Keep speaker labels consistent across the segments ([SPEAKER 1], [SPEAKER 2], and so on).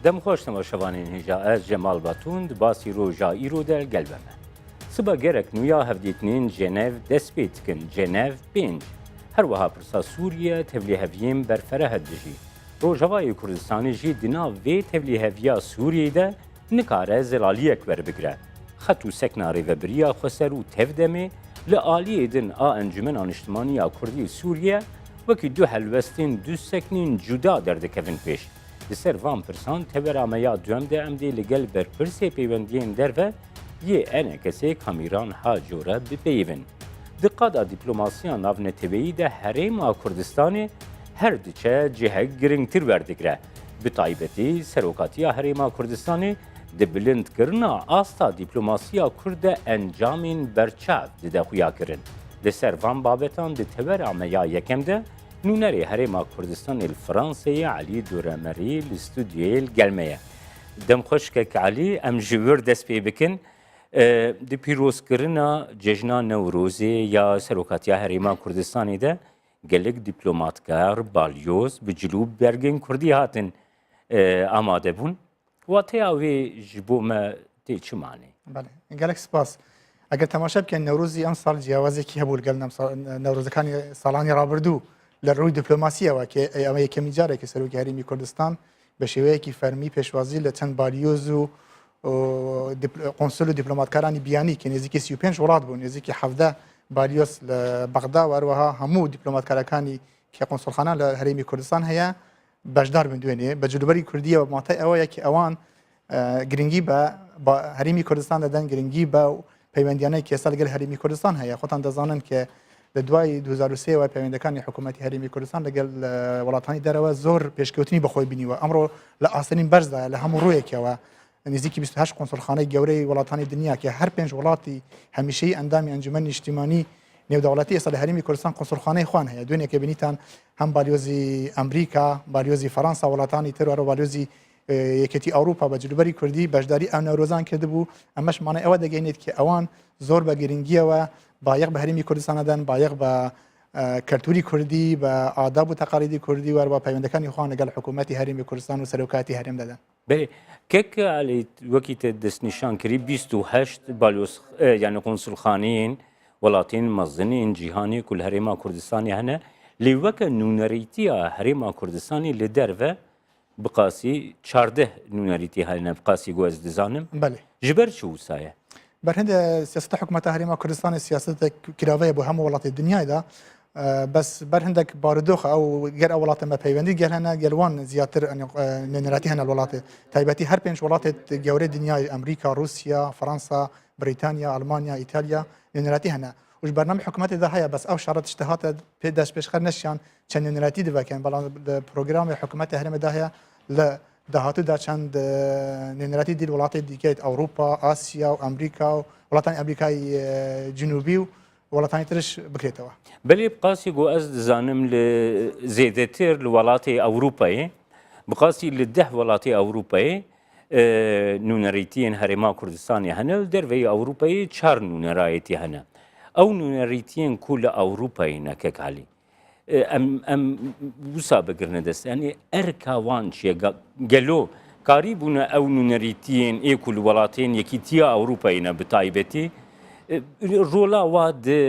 [SPEAKER 1] دەم خۆشتەوە شەوانین هێژا ئەس جەمال باتوند باسی ڕۆژا ئیرۆدە گەلبەمە. سبە گەرەک نویا هەفدیتنین ژێنێڤ دەست پێ بکەن ژێنێڤ 5 هەروەها پرسا سووریە تەبلی هەڤیین بەرفەرە هەردژی. ڕۆژەوای کوردستانی ژی دنا vê tevlî heviya Sûriyeyê de nikare zelaliyek werbigire. Xet û sekna rêveberiya Xweser û tevdemê li aliyê din a Encûmena Niştimaniya Kurdî Sûriye wekî du helwestên du seknên cuda derdikevin pêş. Li ser van pirsan tevera meya duhem de em dê li gel berpirsê peywendiyên derve yê enekesê kamîran hacore bipeyivin. Di qada dîplomasiya navneteweyî de Herêma Kurdistanê her diçe cihek girîngtir werdigire. Bi taybetî serokatiya Herêma Kurdistanê di bilindkirina asta dîplomasiya Kurd de encamên berçav dide xuya kirin. Li ser van babetan di tevera meya yekem de nûnerê Herêma Kurdistanê li Fransayê Elî Dûremerî li stûdyoyê gelmeye. Dem xweşkek Elî em ji wir dest pê bikin. Di pîrozkirina cejna Newrozê ya serokatiya Herêma Kurdistanê de gelek dîplomatkar balyoz bi cilû bergên Kurdî hatin amade bûn. Wateya wê ji bo me tê çi manê?
[SPEAKER 2] Gelek spas. Eger temaşe bikin Newrozî em sal ciyawazekî hebû li gel Newrozekanî salanî rabirdû li rûyê dîplomasiya wekê em yekemîn carekê Serokê Herêmî Kurdistan bi şêweyekî fermî pêşwazî li çend balyoz û konsul û dîplomatkaranî biyanî nêzîkî 35 welat bûn nêzîkî 17 balyoz li Bexda werweha hemû dîplomatkarekanî ki konsulxana li Herêmî Kurdistan heye bejdar bin duênê bi cilûberî Kurdî ve matay ew yekî ewan giringî be Herêmî Kurdistan de den giringî be peywendiyanekî êsa li gel Herêmî Kurdistan heye xwetan dizanin ki li duayê 2003 we peywendekanê hikûmetî Herêmî Kurdistan li gel welatanî derve zor pêşketinî bi xwe bînîwe emro li astenîn berz daye li hemû rûyekê we nêzîkî 28 konsulxaneyê gewreyê welatani dinya ki her pênc welatî hemîşeyî endamê Encûmenê Niştimânî nêwdewletî êsa li Herêmî Kurdistan konsulxaneyê xwan heye duênekê binîtan hem balyozî Amerîka balyozî Fransa welatanî tir wero balyozî yeketî Ewropa bi cilûberî Kurdî beşdarî ew newrozan kirdibû em meş mane ew digehînêt ki ewan zor bi giringiya we bayeq bi Herêmî Kurdistanê den bayeq bi keltûrî Kurdî bi adab û teqalîdî Kurdî wer bi peywendekanî xwan li gel hikûmetî Herêmî Kurdistan û serokatî herêm de den.
[SPEAKER 1] Belê kek elî wekî te destnîşan kirî 28 balyoz yani konsulxaneyên welatên mezinên cîhanê ku li Herêma Kurdistanê hene lê weke nûnerîtiya Herêma Kurdistanê li derve bi qasî 14 nûnerîtî hene bi qasî got ez dizanim ji ber çi wisa ye?
[SPEAKER 2] Berhinde siyaseta hikûmeta Herêma Kurdistanê siyasetek kiraveye bû hemû welatê dinyayê de bes berhindek barodoxa ew ger ew welatê me peywendî gel hene gel wan ziyadtir nûneratî hene li welatê taybetî her pênc welatê gewrê dinyayê Amerîka, Rusya, Fransa, Brîtanya, Almanya, İtalya nûneratî hene. û ji bername hikûmetê de heye bes ew şaret tiştî hate dest pêşxer neşiyan çend nûneratî divekin belan li programê hikûmetê Herêmê de heye li dahatû de çend nûneratî dîl welatê dîkê Ewropa, Asya û Amerîka û welatanê Amerîkayê Cinûbî û welatanî tiriş bikirêtەوە.
[SPEAKER 1] Belê bi qasî got ez dizanim li zêdetir li welatê Ewropayê bi qasî li 10 welatê Ewropayê nûnerîtiyên Herêma Kurdistanê hene li derveyê Ewropayê 4 nûnerayetî hene. Ew nûnerîtiyên ku li Ewropayê nekek Elî. Em wisa bigirine dest yanî erka wan çi ye gelo karî bûne ew nûnerîtiyên ê ku li welatên yekîtiya Ewropayê ne bi taybetî rola wa di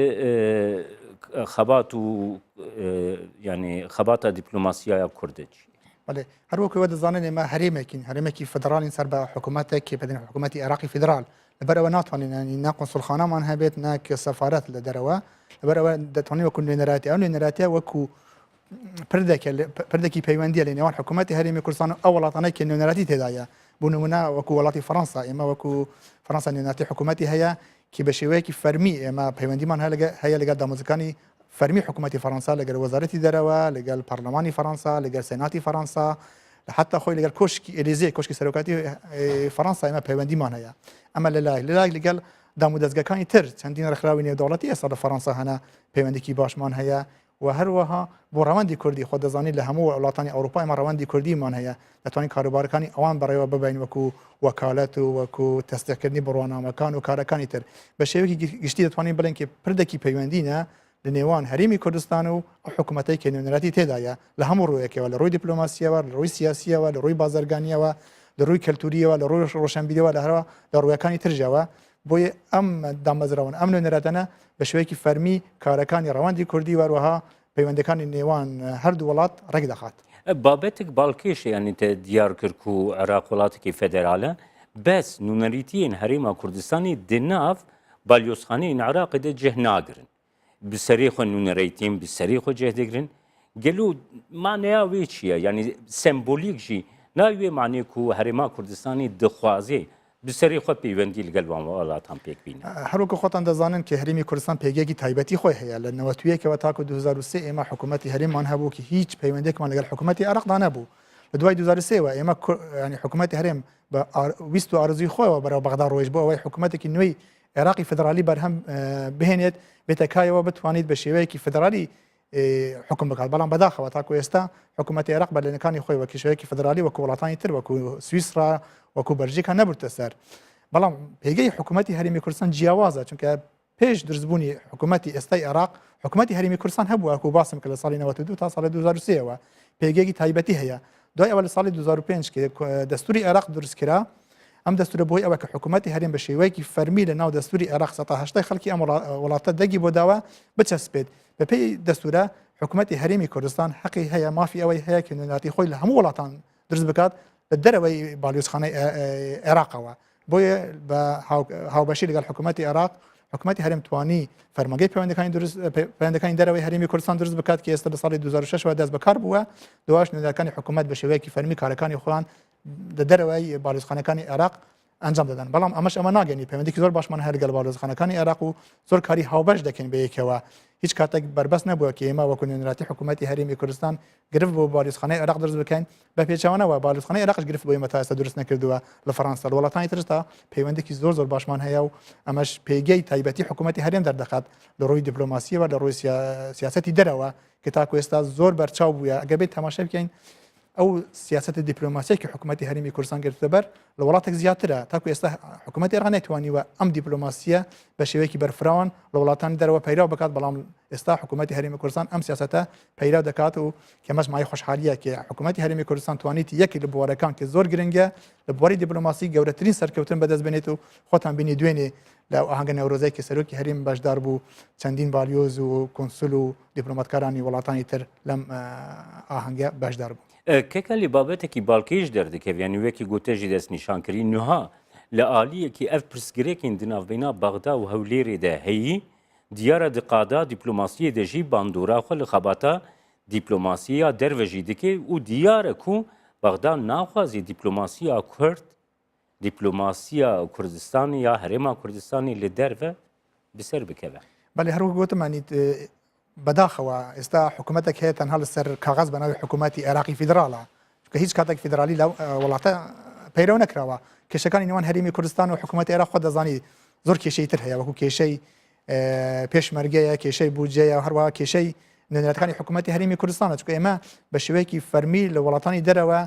[SPEAKER 1] xebat û yani xebata dîplomasiya Kurdê çi?
[SPEAKER 2] Belê her wekî we dizanin ême herêmekîn herêmekî federalîn ser be hikûmetekê pedên hikûmetî Iraqî federal li ber ewe natwanîn yanî ne konsulxanaman hebêt ne sefaret li derewe li ber ewe detwanî wekû nûneratî ew nûneratiya wekû pirdekî peywendiye lê nêwan hikûmetê Herêmî Kurdistan ew welatanekî nûneratî têda ye bû nimûne wekû welatî Fransa ême wekû Fransa nûneratî hikûmetî heye ki bi şêweyekî fermî ême peywendîman heye li gel damezîkanî fermî hikûmetî Fransa li gel wezaretî derewe li gel parlemanî Fransa li gel senatî Fransa heta xwe li gel koşkî Elîzê koşkî serokatî Fransa ême peywendîman heye ema li li gel damûdezgekanî tir çendîn rexrawî nêwdewletî êsa li Fransa hene peywendîkî başman heye و هەروەها بۆ ڕەوەندی کوردی خۆ دەزانیت لە هەموو وڵاتانی ئەوروپای ئەمە ڕەوەندی کوردیمان هەیە دەتوانین کاروبارەکانی ئەوان بەڕێوە ببین وەکو وەکالەت و وەکو تەستیقکردنی بڕوانامەکان و کارەکانی تر بە شێوەیەکی گشتی دەتوانین بڵێن کە پردێکی پەیوەندینە لە نێوان هەرێمی کوردستان و حکوومەتەی کە نوێنەتی تێدایە لە هەموو ڕوویەکەوە لە ڕووی دیپلۆماسیەوە لە ڕووی سیاسیەوە لە ڕووی بازرگانیەوە لە ڕووی کەلتوریەوە لە ڕۆژ ڕۆشنبیرەوە لە هەرەوە لە ڕوویەکانی ترجەوە بۆیە ئەم دامەزراون ئەم نوێنەرەتەنە بە شوەیەکی فەرمی کارەکانی ڕەواندی کوردی وەروەها پەیوەندەکانی نێوان هەردوو وڵات ڕێک دەخات.
[SPEAKER 1] بابەتێک باڵکێشە یعنی تە دیار کرد و عێراق وڵاتێکی فێدەرالە بەس نونەریتیên هەرێما کوردستانی di nav balyozxaneyên Iraqê de cih nagirin. Bi serê xwe nûnereytîn bi serê xwe cih digirin. Gelo maneya wê çi ye? Yani sembolîk jî nayê manê ku herêma Kurdistanê dixwaze bi serê xwe peywendî li gel wan welatan pêk bîne.
[SPEAKER 2] هەروکە خۆتان دەزانن کە هەرێمی کوردستان پێگەیەکی تایبەتی خۆی هەیە لە نەوەتویەکەوە تاکو 2023 ئێمە حکوومەتی هەرێمان هەبوو کە هیچ پەیوەندێکمان لەگەڵ حکوومەتی عێراقدا نەبوو. لە دوای 2023ەوە ئێمە ینی حکوومەتی هەرێم بە ویست و ئارزوی خۆیەوە بەرەو بەغدا ڕۆیژ بۆ ئەوەی حکوومەتێکی نوێی عێراقی فدرالی بەرهەم بهێنێت بێتە کایەوە بتوانیت بە شێوەیەکی فدرالی حکم بکات بەڵام بەداخەوە تاکو ئێستا حکوومەتی عێراق بەلێنەکانی خۆی وەکی شێوەیەکی فدرالی وەکو وڵاتانی تر وەکو سویسرا وەکو بەلژیکا نەبووتە سەر. بەڵام پێگەی حکوومەتی هەرێمی کوردستان جیاوازە چونکە پێش دروستبوونی حکوومەتی ئێستای عێراق حکوومەتی هەرێمی کوردستان هەبووە وەکو باسم کە لە ساڵی 92 تا ساڵی 2023ەوە پێگەیەکی تایبەتی هەیە. دوای ئەوە لە ساڵی 2005 کە دەستوری عێراق دروستکرا ئەم دەستورە بۆی ئەوە کە حکوومەتی هەرێم بە شێوەیەکی فەرمی لە ناو دەستوری عێراق 1970 خەڵکی ئەم وڵاتە دەگی بۆ داوە بچەسبێت. بەپێی دەستورە حکوومەتی هەرێمی کوردستان حەقی هەیە مافی ئەوەی هەیە کە نوێنەراتی خۆی لە هەموو وڵاتان دروست بکات لە دەرەوەی باڵیۆزخانەی عێراقەوە. بۆیە بە هاوبەشی لەگەڵ حکوومەتی عێراق حکوومەتی هەرێم توانی فەرمانگەی پەیوەندەکانی دەرەوەی هەرێمی کوردستان دروست بکات کە ئێستا لە ساڵی 2006 دەست بەکار بووە. دوایش نوێنەرەکانی حکوومەت بە شێوەیەکی فەرمی کارەکانی خۆیان لە دەرەوەی باڵیۆزخانەکانی عێراق ئەنجام دەدەن. بەڵام ئەمەش ئەمە ناگەنی پەیوەندێکی زۆر باشمان هەیە لەگەڵ باڵیۆزخانەکانی عێراق و زۆر کاری هاوبەش دەکەین بەیەکەوە. هیچ کاتێک بربەست نەبووە کە ئێمە وەکو نوێنەراتی حکوومەتی هەرێمی کوردستان گرفت بۆ باڵیۆزخانەی عێراق دروست بکەین بە پێچەوانەوە باڵیۆزخانەی عێراقش گرفت بۆ ئێمە تا ئێستا دروست نەکردووە لە فەڕەنسا لە وڵاتانی ترستا پەیوەندێکی زۆر باشمان هەیە و ئەمەش پێگەی تایبەتی حکوومەتی هەرێم دەردەخات لە ڕۆی دیپلۆماسیەوە لە ڕۆی سیاسەتی دەرەوە کە تاکو ئێستا زۆر بەرچاو بووە ئەگە بێت تەماشا بکەین ئەو سیاسەتی دیپلۆماسیەکی حکوومەتی هەرێمی کوردستان گرفتە بەر لە وڵاتێک زیاترە تاکو ئێستا حکوومەتی عێراق نەیتوانیوە ئەم دیپلۆماسیە بە شێوەیەکی بەرفراوان لە وڵاتانی دەرەوە پەیراو بکات بەڵام ئێستا حکوومەتی هەرێمی کوردستان ئەم سیاسەتە پەیراو دەکات و کەمەش مای خۆشحالیە کە حکوومەتی هەرێمی کوردستان توانیت یەکی لە بوارەکان کە زۆر گرنگە لە بواری دیپلۆماسی گەورەترین سەرکەوتن بەدەست بێنێت و خۆتان بینی دوێنێ لە ئاهەنگە نەورۆزەی کە سەرۆکی هەرێم بەشدار بوو چەندین بالیۆز و کۆنسول و دیپلۆماتکارانی وڵاتانی تر لەم ئاهەنگە بەشدار بوو.
[SPEAKER 1] کەکەلی بابەتێکی باڵکەیش دەردەکەوێت یانوێکی گوتەژی دەستنیشانکردی نوها لە ئالیەکی ئەف پرسگرێکین دناوبینا بەغدا و هەولێرێدا هەیی دیارە دقادا دیپلۆماسیە دەژی باندۆراخە لە خەباتە دیپلۆماسیە دەروەژی دکێ و دیارە کو بەغدا ناخوازی دیپلۆماسیە کورد دیپلۆماسیە کوردستانی یا هەرێما کوردستانی لە دەرە بسەر بکەوە.
[SPEAKER 2] بەڵێ هەروە گوتمانیت بەداخەوە ئێستا حکوومەتێک هەیە تەنها لەسەر کاغاز بە ناوی حکوومەتی عێراقی فیدراڵە کە هیچ کاتێک فیدرالی لە وڵاتە پەیرەو نەکراوە کێشەکانی نێوان هەرێمی کوردستان و حکوومەتی عێراق خۆ دەزانی زۆر کێشەی تر هەیە وەکو کێشەی پێشمەرگەیە کێشەی بودجەیە هەروەها کێشەی نوێنەرەتەکانی حکوومەتی هەرێمی کوردستانە چونکە ئێمە بە شێوەیەکی فەرمی لە وڵاتانی دەرەوە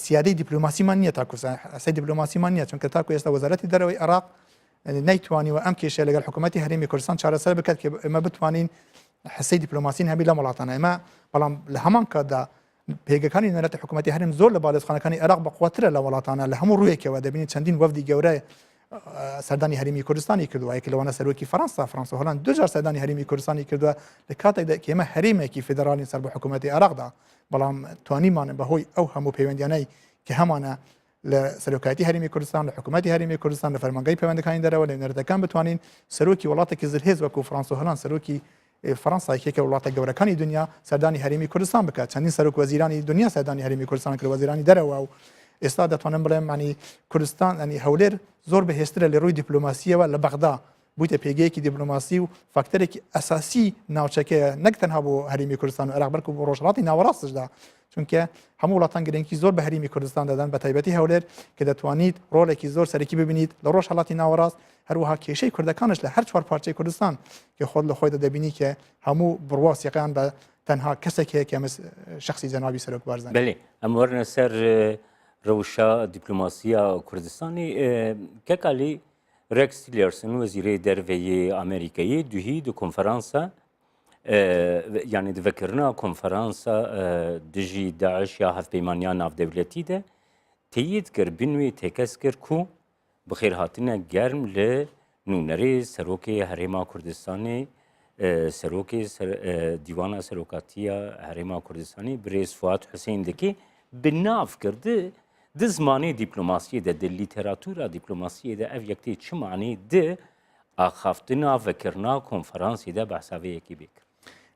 [SPEAKER 2] سیادەی دیپلۆماسیمان نییە تاکو ئەسای دیپلۆماسیمان نییە چونکە تاکو ئێستا وەزارەتی دەرەوەی عێراق نەیتوانیوە ئەم کێشە لەگەڵ حکوومەتی هەرێمی کوردستان چارەسەر بکات کە ئێمە بتوانین حسەی دیپلۆماسین هەبی لە وڵاتانە ئێمە بەڵام لە هەمان کاتدا پێگەکانی نوێنەرەتی حکوومەتی هەرێم زۆر لە باڵێزخانەکانی عێراق بەقوترە لە وڵاتانە لە هەموو ڕوویەکەوە دەبینید چەندین وەفدی گەورە سەردانی هەرێمی کوردستانی کردووە یەک لەوانە سەرۆکی فەڕەنسا و هۆڵاند دوجار سەردانی هەرێمی کوردستانی کردووە لە کاتێکدا کە ئێمە هەرێمێکی فیدرالی سەر بە حکوومەتی عێراقدا بەڵام توانیمان بەهۆی ئەو هەموو پەیوەندیانەی کە هەمانە لە سەرۆکایەتی هەرێمی کوردستان لە حکوومەتی هەرێمی کوردستان لە فەرمانگەی پەیوەندەکانی دەرەوە لە نوێنەرەتەکان بتوانین سەرۆکی وڵاتێکی زرهێز وەکو فەڕەنسا و هۆڵاند سەرۆکی فەڕەنسا یەکێکە وڵاتە گەورەکانی دنیا سەردانی هەرێمی کوردستان بکات چەندین سەرۆک وەزیرانی دنیا سەردانی هەرێمی کوردستان کرد وەزیرانی دەرەوە و ئێستا دەتوانم بڵێم ینی کوردستان ینی هەولێر زۆر بەهێزترە لە ڕووی دیپلۆماسیەوە لە بەغدا بوویتە پێگەیەکی دیپلۆماسی و فاکتەرێکی ئەساسی ناوچەکەیە نەک تەنها بۆ هەرێمی کوردستان و عێراق بەڵکو بۆ ڕۆژهەڵاتی ناوەڕاستشدا چونکە هەموو وڵاتان گرنگی زۆر بە هەرێمی کوردستان دەدەن بە تایبەتی هەولێر کە دەتوانیت ڕۆڵێکی زۆر سەرەکی ببینیت لە ڕۆژهەڵاتی ناوەڕاست هەروەها کێشەی کوردەکانش لە هەر چوار پارچەی کوردستان کە خۆت لە خۆیدا دەبینی کە هەموو بڕواسیەکان بە تەنها کەسێک هەیە کە شخصی جەنابی سەرۆک بارزان
[SPEAKER 1] بەێ ئەم وەرنە سەر ڕەوشە دیپلۆماسیە کوردستانی کەکالی رێکس تیلرسن وەزیرەی دەرەوەیی ئەمریکایی دوهی دو کۆنفەرانسە یعنی دڤکردنا کۆنفەرانسە دژی داعش یا هەفتپەیمانیان ناودەوڵەتی de تیید کر بنوی تکس کر کو بخیر هاتنه گرم ل نونری سروکی هریما کردستانی سروکی دیوان سروکاتیا هریما کردستانی بریز فؤاد حسین دکی بناف کرده د زمانی دیپلماسی ده لیتراتورا دیپلماسی ده اف یکتی چه معنی ده آخافتنا وکرنا کنفرانسی ده بحثاوی یکی بکر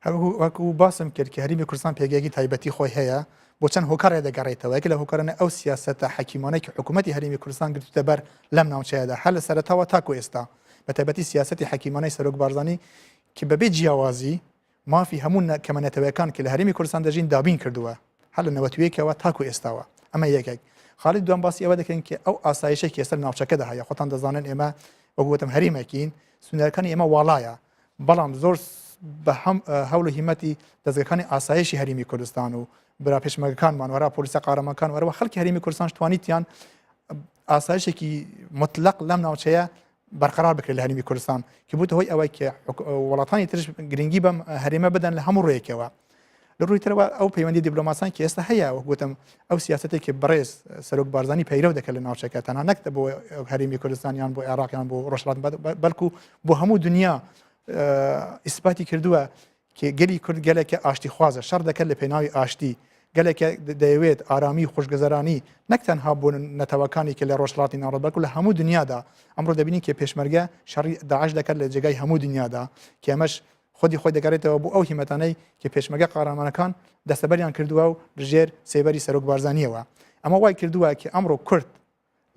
[SPEAKER 2] وەکو باسم کرد کە هەریمی کوردستان پێگەیەکی تایبەتی خۆی هەیە بۆ چەند هۆکارێ دەگەڕێتەوە یەکێک لە هۆکارانە ئەو سیاسەتە حەکیمانەی کە حکوومەتی هەریمی کوردستان گرتوتە بەر لەم ناوچەیەدا هەر لە سەرەتاوە تاکو ئێستا بە تایبەتی سیاسەتی حەکیمانەی سەرۆک بارزانانی کە بەبێ جیاوازی مافی هەموو کەمەنەتەوەیەکان کە لە هەرێمی کوردستان دەژین دابین کردووە هەر لە نەوەتویەکەوە تاکو ئێستاوە ئەمە یەکێک خاڵی دوام باسی ئەوە دەکەین کە ئەو ئاسایشێکی ئێستا ناوچەکەدا هەیە خۆتان دەزانن ئێمە وەگوتم هەریمەکین سنوورەکانی ئێمە واڵایە بەڵام زۆر بە هەوڵ و هیمەتی دەستگەکانی ئاسایشی هەریمی کوردستان و برا پێشمەرگەکانمان وەرا پۆلیسە قارەمەکان وەرەوە خەڵکی هەریمی کوردستان توانیتیان ئاسایشێکی مطلق لەم ناوچەیە بەرقەرار بکرێت لە هەریمی کوردستان کە بووتە هۆی ئەوەی کە وڵاتانی ترش گرنگی بەم هەرێمە بدەن لە هەموو ڕێیەکەوە لە ڕووی ترەوە ئەو پەیوەندی دیپلۆماسیان کە ئێستا هەیە وەکوتم ئەو سیاسەتێکی بەڕێز سەرۆک بارزانانی پەیرەو دەکەن لە ناوچەکە تەنها نەکتە بۆ هەرێمی کوردستانیان بۆ عێراقیان بۆ ڕۆژهەڵات بەڵکو بۆ هەموو دنیا ئیسپاتی کردووە کە گەلی کورد گەلێکە ئاشتی خوازە شەڕ دەکەن لە پێناوی ئاشتی گەلێکە دەیەوێت ئارامی خۆشگەزەرانی نەک تەنها بۆ نەتەوەکانی کە لە ڕۆژهەڵاتی ناوەڕۆ بەڵکو لە هەموو دنیادا ئەمڕۆ دەبینین کە پێشمەرگە شەڕی داعش دەکات لە جێگای هەموو دنیادا کە ئەمەش خودی خۆی دەگەڕێتەوە بۆ ئەو هیمەتانەی کە پێشمەرگە قارەمانەکان دەستەبەریان کردووە و بژێر سێبەری سەرۆک بارزانیەوە ئەمە وای کردووە کە ئەمڕۆ کورد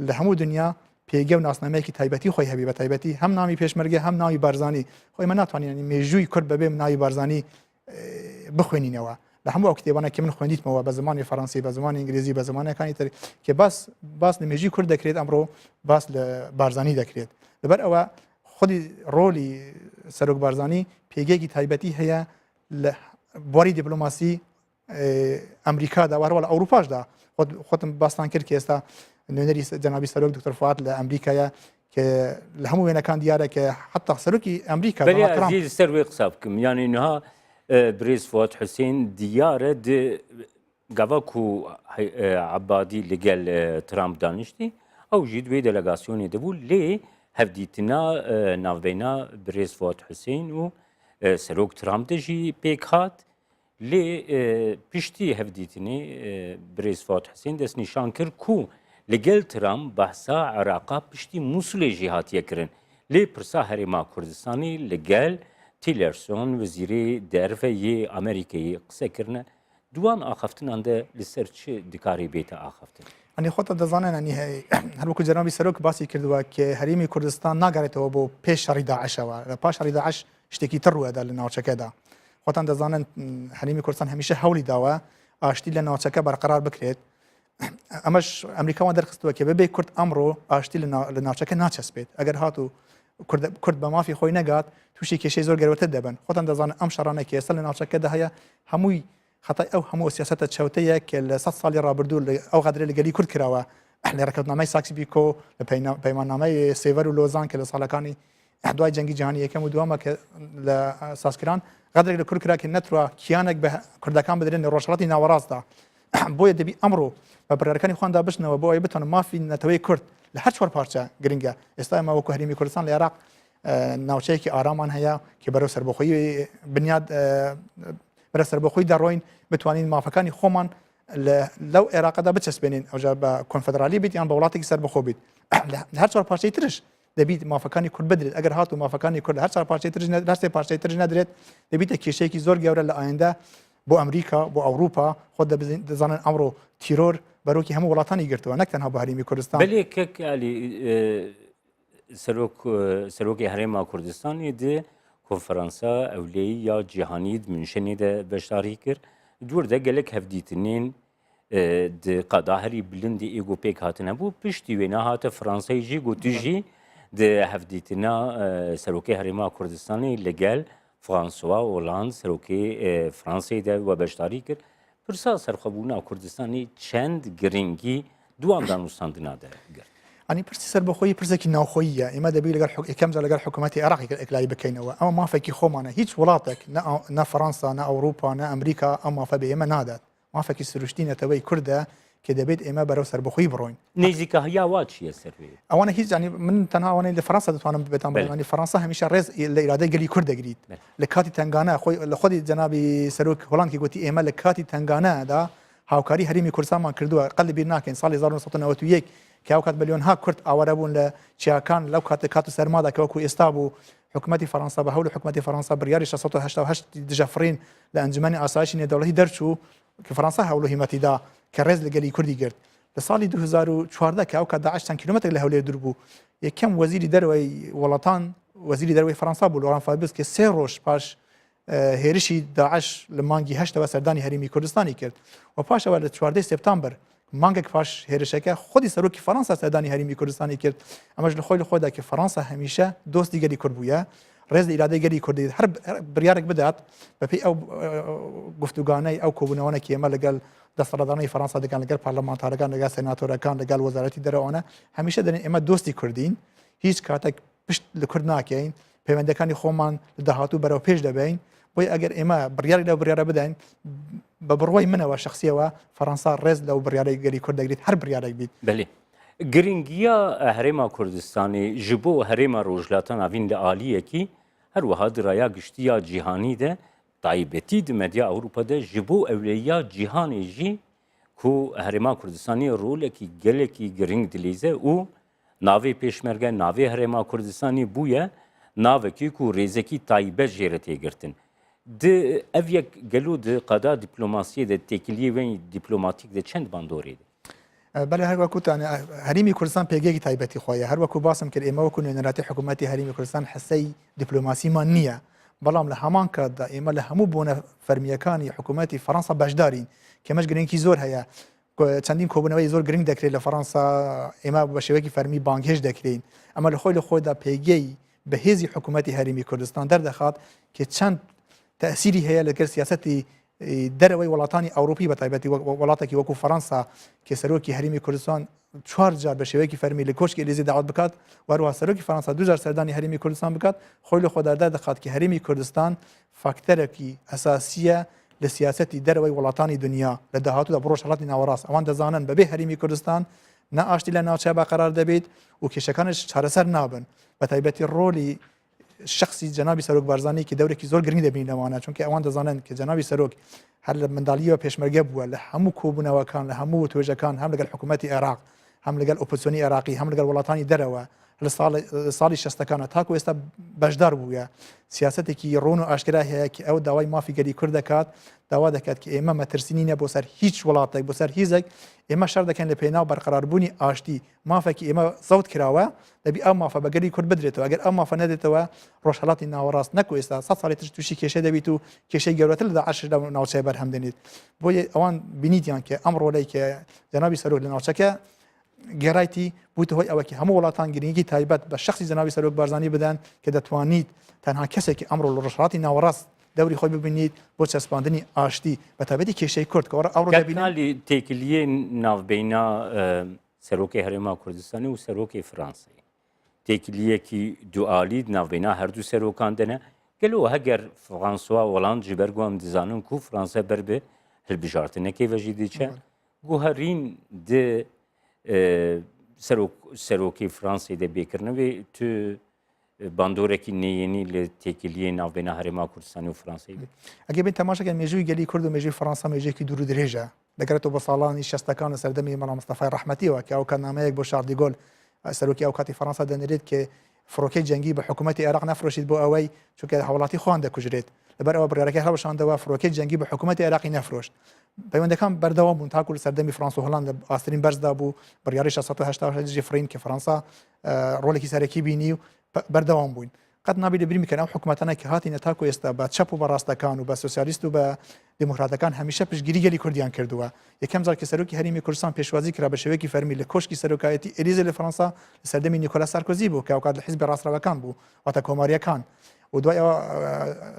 [SPEAKER 2] لە هەموو دنیا پێگە و ناسنامەیەکی تایبەتی خۆی هەبی بە تایبەتی هەم نامی پێشمەرگە هەم ناوی بارزانی خۆی مە ناتوانین مێژووی کورد بەبێ ناوی بارزانی بخوێنینەوە لە هەموو ئەو کتێبانە کە من خوێندیتمەوە بە زمانی فەڕەنسی بە زمانی ئینگلیزی بە زمانەکانی تر کە باس لە مێژووی کورد دەکرێت ئەمڕۆ باس لە بارزانی دەکرێت لەبەر ئەوە خودی ڕۆلی سەرۆک بارزانی پێگەیەکی تایبەتی هەیە لە بواری دیپلۆماسی ئەمریکادا وەرەوە لە ئەوروپاشدا خۆتم باستان کرد کە ئێستا نوێنەری جەنابی سەرۆک دکتۆر فواد لە ئەمریکایە کە لە هەموو وێنەکان دیارە کە حتا سەرۆکی ئەمریکا
[SPEAKER 1] سەر وێ قسە بکەم یانی نها برێز فواد حوسێن دیارە گەڤک و عەبادی لەگەل ترامپ دانیشتی ئەو ژی دوێ دەلەگاسیۆنی دەبوو لێ هەفدیتنا ناوبەینا برێز فواد حوسێن و سەرۆک ترامپ دەژی پێک هات لێ پشتی هەفدیتنی برێز فواد حوسێن دەستنیشان کرد کو لەگەل ترامپ بەحسا عێراقا پشتی موسولێژی هاتیەکردن لێ پرسا هەرێما کوردستانی لەگەل تیلەرسۆن وەزیرەی دەرفەیی ئەمریکایی قسەکردنە دوان ئاخەفتنان دە لەسەر چ دکاری بێتە ئاخەفتن
[SPEAKER 2] ئەنی خۆتە دەزانن ئەنی هەروەکو جەنابی سەرۆک باسی کردووە کە هەرێمی کوردستان ناگەڕێتەوە بۆ پێش شەڕی داعشەوە لە پاش شەڕی داعش شتێکی تر ڕووەدا لە ناوچەکەدا خۆتان دەزانن هەرێمی کوردستان هەمیشە هەوڵی داوە ئاشتی لە ناوچەکە بەرقەرار بکرێت ئەمەش ئەمریکاوان دەرخستووە کە بەبێ کورد ئەمڕۆ ئاشتی لە ناوچەکە ناچەسبێت ئەگەر هاتوو کورد بە مافی خۆی نەگات تووشی کێشەی زۆر گەورەتر دەبن خۆتان دەزانن ئەم شەڕانە کە ئێستا لە ناوچەکەدا هەیە هەمووی خەتای ئەو هەموو سیاسەتە چەوتەیە کە لە 100 ساڵی ڕابردوو ئەو غەدرە لەگەلی کورد کراوە لە ڕێکەوتنامەی ساکسی بیکۆ لە پەیماننامەی سێڤەر و لۆزان کە لە ساڵەکانی دوای جەنگی جیهانی یەکەم و دووەمە کە لە ساسکران غەدرێک لە کورد کرا کە نەتوە کیانێک بە کوردەکان بدرێن لە ڕۆژهەڵاتی ناوەڕاستدا بۆیە دەبی ئەمڕۆ بە بڕیارەکانی خواندا بشنەوە بۆ ئەوەی بتوانن مافی نەتەوەی کورد لە هەر چوار پارچە گرنگە ئێستا ئێمە وەکو هەرێمی کوردستان لە عێراق ناوچەیەکی ئارامان هەیە کە بەرەو سەربەخۆیی بنیاد بەرە سەربەخۆی دەڕۆین بتوانین مافەکانی خۆمان لەو عێراقدا بچەسبێنین ئەوجا بە کۆنفدرالی بیت یان بە وڵاتێکی سەربەخۆ بیت لە هەر چوار پارچەی ترش دەبیت مافەکانی کورد بدرێت ئەگەر هاتوو مافەکانی کورد هەر چوار پارچەی ترش هەر سێ پارچەی ترش نەدرێت دەبیتە کێشەیەکی زۆر گەورە لە ئایندە بۆ ئەمریکا بۆ ئەوروپا خۆ دەزانن ئەمڕۆ تیرۆر بەرۆکی هەموو وڵاتانی گرتووە نەک تەنها بە هەرێمی کوردستان
[SPEAKER 1] بەلێ کەکالی سەرۆکی هەرێما کوردستانی دێ کۆنفەرەنسا ئەولەی یا جیهانیت منشەنێ دە بەشداری کرد دووردە گەلێک هەفدیتنین قەداهەری بلندی ئێگۆ پێک هاتنە بوو پشتی وێنە هاتە فەڕەنسای ژی گوتیژی هەفدیتنا سەرۆکی هەرێما کوردستانی لەگەل فرانسوا ئۆلاند سەرۆکی فرانسەی دە وە بەشداری کرد پرسا سەرخەبوونا کوردستانی چەند گرنگی دوامدان وستاندنادا گرت
[SPEAKER 2] ئەنی پرسی سەربەخۆیی پرسێکی ناوخۆییە ئێمە دەبی لەگەر یەکەم جار لەگەر حکوومەتی عێراقی ئەکلای بکەینەوە ئەمە مافێکی خۆمانە هیچ وڵاتێک نە فەڕەنسا نە ئەوروپا نە ئەمریکا ئەم مافە بە ئێمە نادات مافێکی سروشتی نەتەوەی کووردە کە دەبێت ئێمە بەرەو سەربەخۆی بڕۆین
[SPEAKER 1] نێزیکە هەیە وا چییە سەروێ
[SPEAKER 2] ئەوانە هیچ ینی من تەنها ئەوانەی لە فەرەنسا دەتوانم بێتان بڵێنی فەرەنسا هەمیشە ڕێز لە ئیرادەی گەلی کورد دەگریت لە کاتی تنگانە خۆی لە خۆی جەنابی سەرۆک هۆڵاندی گوتی ئێمە لە کاتی تنگانەدا هاوکاری هەرێمی کوردستانمان کردووە قەڵی بیر ناکەین ساڵی 1991 کە ئەو کات ملیۆنها کورد ئاوارە بوون لە چیاکان لەو کات و سەرمادا کە وەکو ئێستا بوو حکوومەتی فەرەنسا بە هەوڵ حکوومەتی فەرەنسا بڕیاری 688 دژەفرین لە ئەنجومەنی ئاسایشی نێودەوڵەتی دەرچوو کە فەرەنسا هەوڵ و هیمەتیدا کە ڕێز لە گەلی کوردی گرت لە ساڵی 2014 کە ئەو کات 10 چەند کیلومتر لە هەولێر دوور بوو یەکەم وەزیری دەرەوەی وڵاتان وەزیری دەرەوەی فەرەنسا بوو لۆران فابیس کە 3 ڕۆژ پاش هێرشی داعش لە مانگی هەشتەوە سەردانی هەرێمی کوردستانی کرد و پاشەوە لە 14 سپتامبر مانگێک پاش هێرشەکە خودی سەرۆکی فەرەنسا سەردانی هەرێمی کوردستانی کرد ئەمەش لە خۆی لە خۆدا کە فەرەنسا هەمیشە دۆستی گەلی کورد بووە ڕێز لە ئیرادەی گەلی کوردی هەر بڕیارێک بدات بەپێی ئەو گفتوگانەی ئەو کۆبوونەوەنە کە ئێمە لەگەڵ دەسەڵاتدارانی فەرەنسا دەکەن لەگەڵ پارلەمانتارەکان لەگەڵ سێناتۆرەکان لەگەڵ وەزارەتی دەرەوەانە هەمیشە دەڵێن ئێمە دۆستی کوردین هیچ کاتێک پشت لە کورد ناکەین پەیوەندەکانی خۆمان لە داهاتوو بەرەو پێش دەبین بۆی ئەگەر ئێمە بڕیاری لەو بڕیارە بدەین بە بڕوای منەوە شخصیەوە فەرەنسا ڕێز لەو بڕیارەی گەلی کورد دەگریت هەر بڕیارێک بیت
[SPEAKER 1] بەێ گرنگیە هەرێما کوردستانی ji bo herêma rojhilatan avîn li aliyekî her wiha di raya giştiya cîhanî de taybetî di medya Ewropa de ji bo ewleya cîhanê jî ku herêma Kurdistanê rolekî gelekî giring dilîze û navê pêşmerge navê herêma Kurdistanê bûye navekî ku rêzekî taybet jê re têgirtin. Di ev yek gelo di qada dîplomasiyê de têkiliyê wê dîplomatîk de çend bandorê de
[SPEAKER 2] بەڵێ هەر وەکوتان هەرێمی کوردستان پێگەیەکی تایبەتی خۆیە هەر وەکو باسم کرد ئێمە وەکو نوێنەراتی حکوومەتی هەرێمی کوردستان حسەی دیپلۆماسیمان نییە بەڵام لە هەمان کاتدا ئێمە لە هەموو بۆنە فەرمیەکانی حکوومەتی فەرەنسا بەشدارین کەمەش گرنگی زۆر هەیە چەندین کۆبوونەوەی زۆر گرنگ دەکرێت لە فەرەنسا ئێمە بە شێوەیەکی فەرمی بانگهێش دەکرین ئەمە لە خۆی لە خۆیدا پێگەی بەهێزی حکوومەتی هەرێمی کوردستان دەردەخات کە چەند تەسیری هەیە لەگەر سیاسەتی دەرەوەی وڵاتانی ئەوروپی بە تایبەتی وڵاتێکی وەکو فەرەنسا کە سەرۆکی هەرێمی کوردستان 4 جار بە شێوەیەکی فەرمی لە کۆشکی ئێلیزی داوات بکات وەروها سەرۆکی فەرەنسا 2 جار سەردانی هەرێمی کوردستان بکات خۆی لە خۆدادا دەخات کە هەرێمی کوردستان فاکتەرێکی ئەساسیە لە سیاسەتی دەرەوەی وڵاتانی دنیا لە داهاتوودا بۆ ڕۆژهەڵاتی ناوەڕاست ئەوان دەزانن بەبێ هەرێمی کوردستان نەئاشتی لە ناوچە بە قەرار دەبێت و کێشەکانش چارەسەر نابن بە تایبەتی ڕۆلی شخصی جنابی سەرۆک بارزانانی کە دەورێکی زۆر گرنگ دەبین لەوانە چونکە ئەوان دەزانن کە جنابی سەرۆک هەر لە منداڵیەوە پێشمەرگە بووە لە هەموو کۆبوونەوەکان لە هەموو توێژەکان هەم لەگەڵ حکوومەتی عێراق هەم لەگەڵ ئۆپۆزیسیۆنی عێراقی هەم لەگەڵ وڵاتانی دەرەوە لە ساڵی 60ەکانە تاکو ئێستا بەشدار بووە سیاسەتێکی ڕۆن و ئاشکرا هەیە کە ئەو داوای مافی گەلی کورد دەکات داوا دەکات کە ئێمە مەترسینینە بۆ سەر هیچ وڵاتێک بۆ سەر هیزێک ئێمە شەر دەکەن لە پێناو بەرقەراربوونی ئاشتی مافێکی ئێمە زەوت کراوە دەبی ئەو مافە بە گەلی کورد بدرێتەوە ئەگەر ئەو مافە نەدێتەوە ڕۆژهەڵاتی ناوەڕاست نەکو ئێستا 100 ساڵی تر تووشی کێشە دەبیت و کێشەی گەورەتر لە داعش لە ناوچەی بەرهەم دێنێت بۆیە ئەوان بینیتیان کە ئەم ڕۆلەی کە جنابی سەرۆک لە ناوچەکە گێڕایتی بوویتە هۆی ئەوەکی هەموو وڵاتان گرنگی تایبەت بە شخصی جنابی سەرۆک بارزانانی بدەن کە دەتوانیت تەنها کەسێکی ئەمڕۆ لە ڕۆژهەڵاتی ناوەڕاست دەوری خۆی ببینیت بۆ چەسپاندنی ئاشتی بە تایبەتی کێشەی کورد کە ئەوڕۆ
[SPEAKER 1] دەبینالی تێکلیە ناوبەینا سەرۆکی هەرێما کوردستانی و سەرۆکی فەرەنسای تێکلیەکی دوعالی ناوبەینا هەردوو سەرۆکان دەنە گەلەوە هەگەر فڕانسوا وەڵاند ji ber gu em dizanin ku Fransa ber bi hilbijartinekê ve jî diçe guherîn di serokê Fransayê de bêkirine vê tu bandorekî neyênî li têkiliyê navbêna herêma Kurdistanê û Fransayê de
[SPEAKER 2] ئەگەر بین تەماشەکەن مێژووی گەلی کورد و مێژووی فەرەنسا مێژەیەکی دوور و درێژە دەگرێتەوە بە ساڵانی 60ەکان لە سەردەمی مەڵام مستەفای ڕەحمەتیەوە کە ئەو کارنامەیەک بۆ شاردی گۆل سەرۆکی ئەو کاتی فەرەنسا دەنێرێت کە فڕۆکەی جەنگی بە حکوومەتی عێراق نەفرۆشیت بۆ ئەوەی چونکە هەوڵاتی خۆیان دەکوژرێت لەبەر ئەوە بڕیارەکەی هەڵەشاندەوە فڕۆکەی جەنگی بە حکوومەتی عێراقی نەفرۆشت پەیوەندەکان بەردەوام بوون تاکو لە سەردەمی فەرەنسا و هۆڵاند لە ئاسترین بەرزدا بوو بڕیاری 688 فرین کە فەرەنسا ڕۆڵێکی سەرەکی بینی و بەردەوام بووین قەت نابێت لەبیر بکەن ئەو حکوومەتانە کە هاتینە تاکو ئێستا بە چەپ و بەڕاستەکان و بە سۆسیالیست و بە دموکراتەکان هەمیشە پشتگیری گەلی کوردیان کردووە یەکەم جار کە سەرۆکی هەرێمی کوردستان پێشوازی کرا بە شێوەیەکی فەرمی لە کۆشکی سەرۆکایەتی ئێلیزە لە فەرەنسا لە سەردەمی نیکۆلا سارکۆزی بوو کە ئەوکات لە حیزبی ڕاستەوەکان بوو واتە کۆماریەکان و دوای ئەوە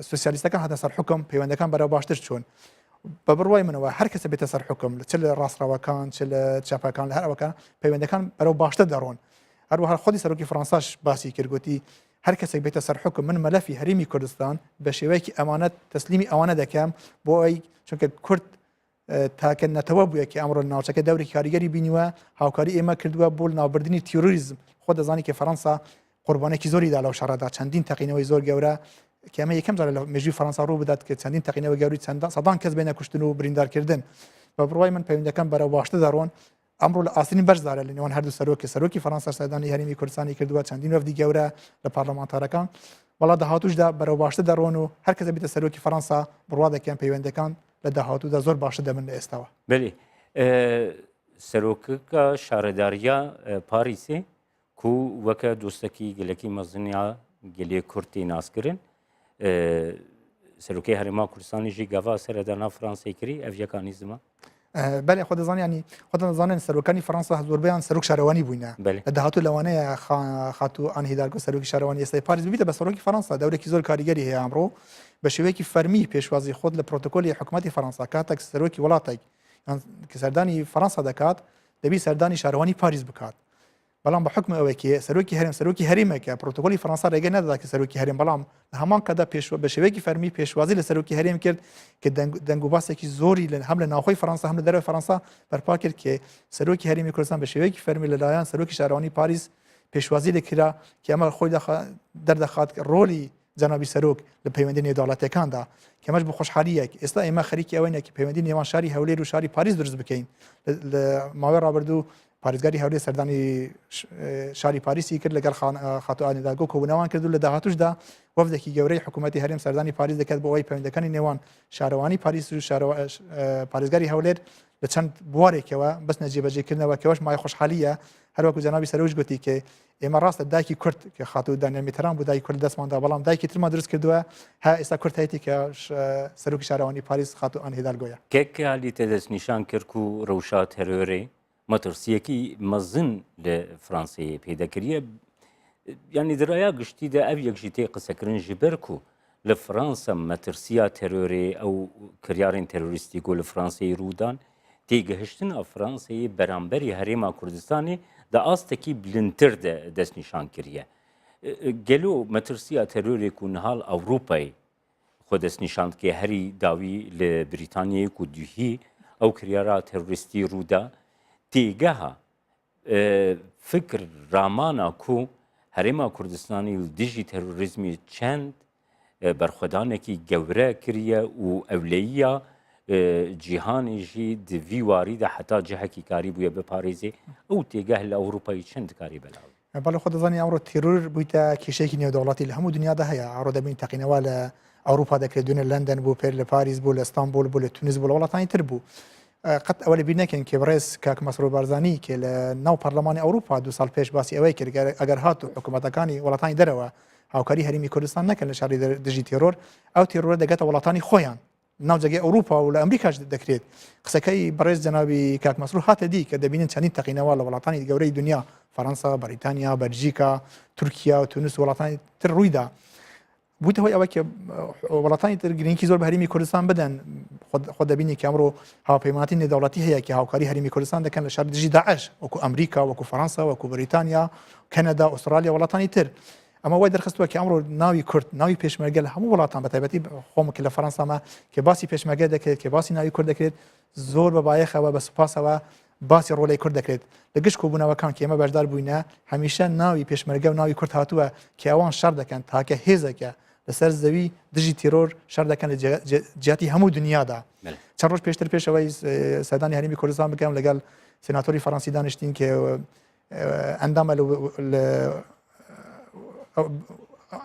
[SPEAKER 2] سۆسیالیستەکان هاتە سەر حکم پەیوەندەکان بەرەو باشتر چوون بە بڕوای منەوە هەر کەسە بێتە سەر حکم چ لە ڕاستەوەکان چ لە چاپەکان لە هەر ئەوەکە پەیوەندەکان بەرەو باشتر دەڕۆن هەروەها خۆی سەرۆکی فەرەنساش باسی کردگوتی هەر کەسێک بێتە سەر حکم من مەلەفی هەرێمی کوردستان بە شێوەیەکی ئەمانەت تەسلیمی ئەوانە دەکەم بۆ ئەی چونکە کورد تاکە نەتەوە بووە کە ئەمڕۆ ناوچەکە دەوری کاریگەری بینیوە هاوکاری ئێمە کردووە بۆ ناوبردننی تیروریزم خۆ دەزانی کە فەەنسا قوربانێکی زۆریدا لەو شەڕدا چەندین تەقینەوەی زۆر گەورە کەمە یەکەم جار لە مێژووی فەەنسا ڕوو بدات کە چەندین تەقینەوە گەوری چەند سەدان کەس بینە کوشتن و بریندارکردن بە بڕوای من پەیوەندەکەم بەرە باشتە دەڕۆن ئەمڕۆ لە ئاسینی بەشدارە لە نێوان هەردوو سەرۆکی فەەنسا سەردانی هەرێمی کوردستانی کردووە چەندین وەفدی گەورە لە پارلەمانتارەکان وڵات داهاتوشدا بەرەو باشتە دەڕۆن و هەر کەسە بیتە سەرۆکی فەەنسا بڕوا دەکەن پەیوەندەکان لە داهاتوودا زۆر باشە دەبن لە ئێستاوە
[SPEAKER 1] بەێ سەرۆکە شارەداریە پاریسێ کو وەکە دۆستەکی گەلەکی مەزنیا گەلێ کورتی ناسکردن سەرۆکەی هەرێما کوردستانیژی گاوا سەردانا فەرانسەی کردی ئەڤەکانی زمە
[SPEAKER 2] بەێ خۆ دەزانانی خۆ دەزانن سەرۆکانی فەەنسا زۆربیان سەرۆک شارەوانی بووینە لە داهاتوو لەوانەیە خاتو ئەن هیدارگۆ سەرۆکی شارەوانی ئێستای پاریس ببیتە بە سەرۆکی فەەنسا دەورێکی زۆر کاریگەری هەیە ئەمڕۆ بە شێوەیەکی فەرمی پێشوازی خۆت لە پرۆتۆکۆلی حکوومەتی فەەنسا کاتێک سەرۆکی وڵاتێک کە سەردانی فەەنسا دەکات دەبی سەردانی شارەوانی پاریس بکات بەڵام بە حکم ئەوەیە سەرۆکی هەرێم سەرۆکی هەرێمێکە پرۆتۆکۆلی فەەنسا ڕێگە نەدادا کە سەرۆکی هەرێم بەڵام لە هەمان کەدا بە شێوەیەکی فەرمی پێشوازی لە سەرۆکی هەرێم کرد کە دەنگ و باسێکی زۆری هەم لە ناوخۆی فەەنسا هەم لە دەرەوەی فەەنسا بەرپا کرد کە سەرۆکی هەرێمی کوردستان بە شێوەیەکی فەرمی لەلایەن سەرۆکی شارەوانی پاریس پێشوازی لەکرا کە ئەمە خۆی دەردەخات ڕۆلی جەنابی سەرۆک لە پەیوەندی نێودەوڵەتەکاندا کەمەش بە خۆشحالیەک ئێستا ئێمە خەریکی ئەوەیە کە پەیوەندی نێوان شاری هەولێر و شاری پاریس دروست بکەین لە ماوەی ڕابردوو پارێزگاری هەولێر سەردانی شاری پاریسی کرد لەگەڵ خاتو ئانیداگۆ کۆبوونەوان کرد و لە داهاتوشدا وەفدێکی گەورەی حکوومەتی هەرێم سەردانی پاریس دەکات بۆ ئەوەی پەیوەندەکانی نێوان شارەوانی پاریس و پارێزگاری هەولێر لە چەند بوارێکەوە بەس نەجێبەجێکردنەوە کەەوەش مای خۆشحالیە هەروەکو جەنابی سەرۆژ گوتی کە ئێمە ڕاستە دایکی کورد کە خاتو دانیێل میتەران بوو دایکی کورد دەستماندا بەڵام دایکی ترمان دروست کردووە ها ئێستا کورتایەتی کە سەرۆکی شارەوانی پاریس خاتو ئەن هیدارگۆیە
[SPEAKER 1] کێکە لیتە دەستنیشان کرد و ڕەوشا تەرۆرێ مەترسیەکی مەزن لە فەرانسەیە پێدەکردە ینی درایە گشتیدا ئەو یەکژی تێ قسەکردن ji ber ku li Fransa metirsiya terorê ew kiryarên terorîstî ku li Fransayê rûdan têgihiştina Fransayê beramberî Herêma Kurdistanê di astekî bilindtir de destnîşan kiriye. Gelo metirsiya terorê ku nihal Ewropayê xwe destnîşan dike herî dawî li Brîtanyayê ku dihî ew kiryara terorîstî rûda têgeha fikir ramana ku Herêma Kurdistanê li dijî terorîzmê çend berxwedanekî gewre kiriye û ewleyiya cîhanê jî di vî warî de heta cihekî karî bûye biparêzê ew têgeh li Ewropayê çend dikarî belav.
[SPEAKER 2] بەڵێ خۆ دەزانی ئەمڕۆ تیرور بوویتە کێشەیەکی نێودەوڵەتی لە هەموو دنیادا هەیە ئەڕۆ دەبین تەقینەوە لە ئەوروپا دەکرێت دوێنێ لەندەن بوو پێر لە پاریس بوو لە ئەستانبول بوو لە تونس بوو لە وڵاتانی تر بوو قەت ئەوە لە بیر نەکەن کە بڕێز کاک مەسرۆر بارزانی کە لە ناو پەرلەمانی ئەوروپا 2 ساڵ پێش باسی ئەوەی کرد ئەگەر هاتو حکوومەتەکانی وڵاتانی دەرەوە هاوکاری هەرێمی کوردستان نەکەن لە شاری دژی تێرۆر ئەو تێرۆرە دەگەتە وڵاتانی خۆیان ناوجەگەی ئەوروپا و لە ئەمریکاش دەکرێت قسەکەی بەڕێز جەنابی کاک مەسرۆر هاتە دی کە دەبینن چەندین تەقینەوە لە وڵاتانی گەورەی دنیا فەرەنسا بەریتانیا بەلژیکا تورکیا و تونس وڵاتانی تر ڕوویدا بوویتە هۆی ئەوە کە وڵاتانی تر گرنگی زۆر بە هەرێمی کوردستان بدەن خۆ دەبینی کە ئەمڕۆ هاوپەیمانەتی نێودەوڵەتی هەیە کە هاوکاری هەرێمی کوردستان دەکەن لە شار دژی داعش وەکو ئەمریکا وەکو فەرەنسا وەکو بەریتانیا کەنەدا ئوسترالیا وڵاتانی تر ئەمە وای دەرخستووە کە ئەمڕۆ ناوی کورد ناوی پێشمەرگە لە هەموو وڵاتان بە تایبەتی خۆمکە لە فەرەنسامە کە باسی پێشمەرگە دەکرێت کە باسی ناوی کورد دەکرێت زۆر بە بایەخەوە بە سوپاسەوە باسی ڕۆڵەی کورد دەکرێت لە گشت کۆبوونەوەکان کە ئێمە بەشدار بووینە هەمیشە ناوی پێشمەرگە و ناوی کورد هاتووە کە ئەوان شەڕ دەکەن تاکە هێزەکە لەسەر زەوی دژی تیرۆر شەڕ دەکەن لە جیاتی هەموو دنیادا چەند ڕۆژ پێشتر پێشەوەی سەردانی هەرێمی کوردستان بکەم لەگەڵ سێناتۆری فەرەنسی دانیشتین کە ئەندامە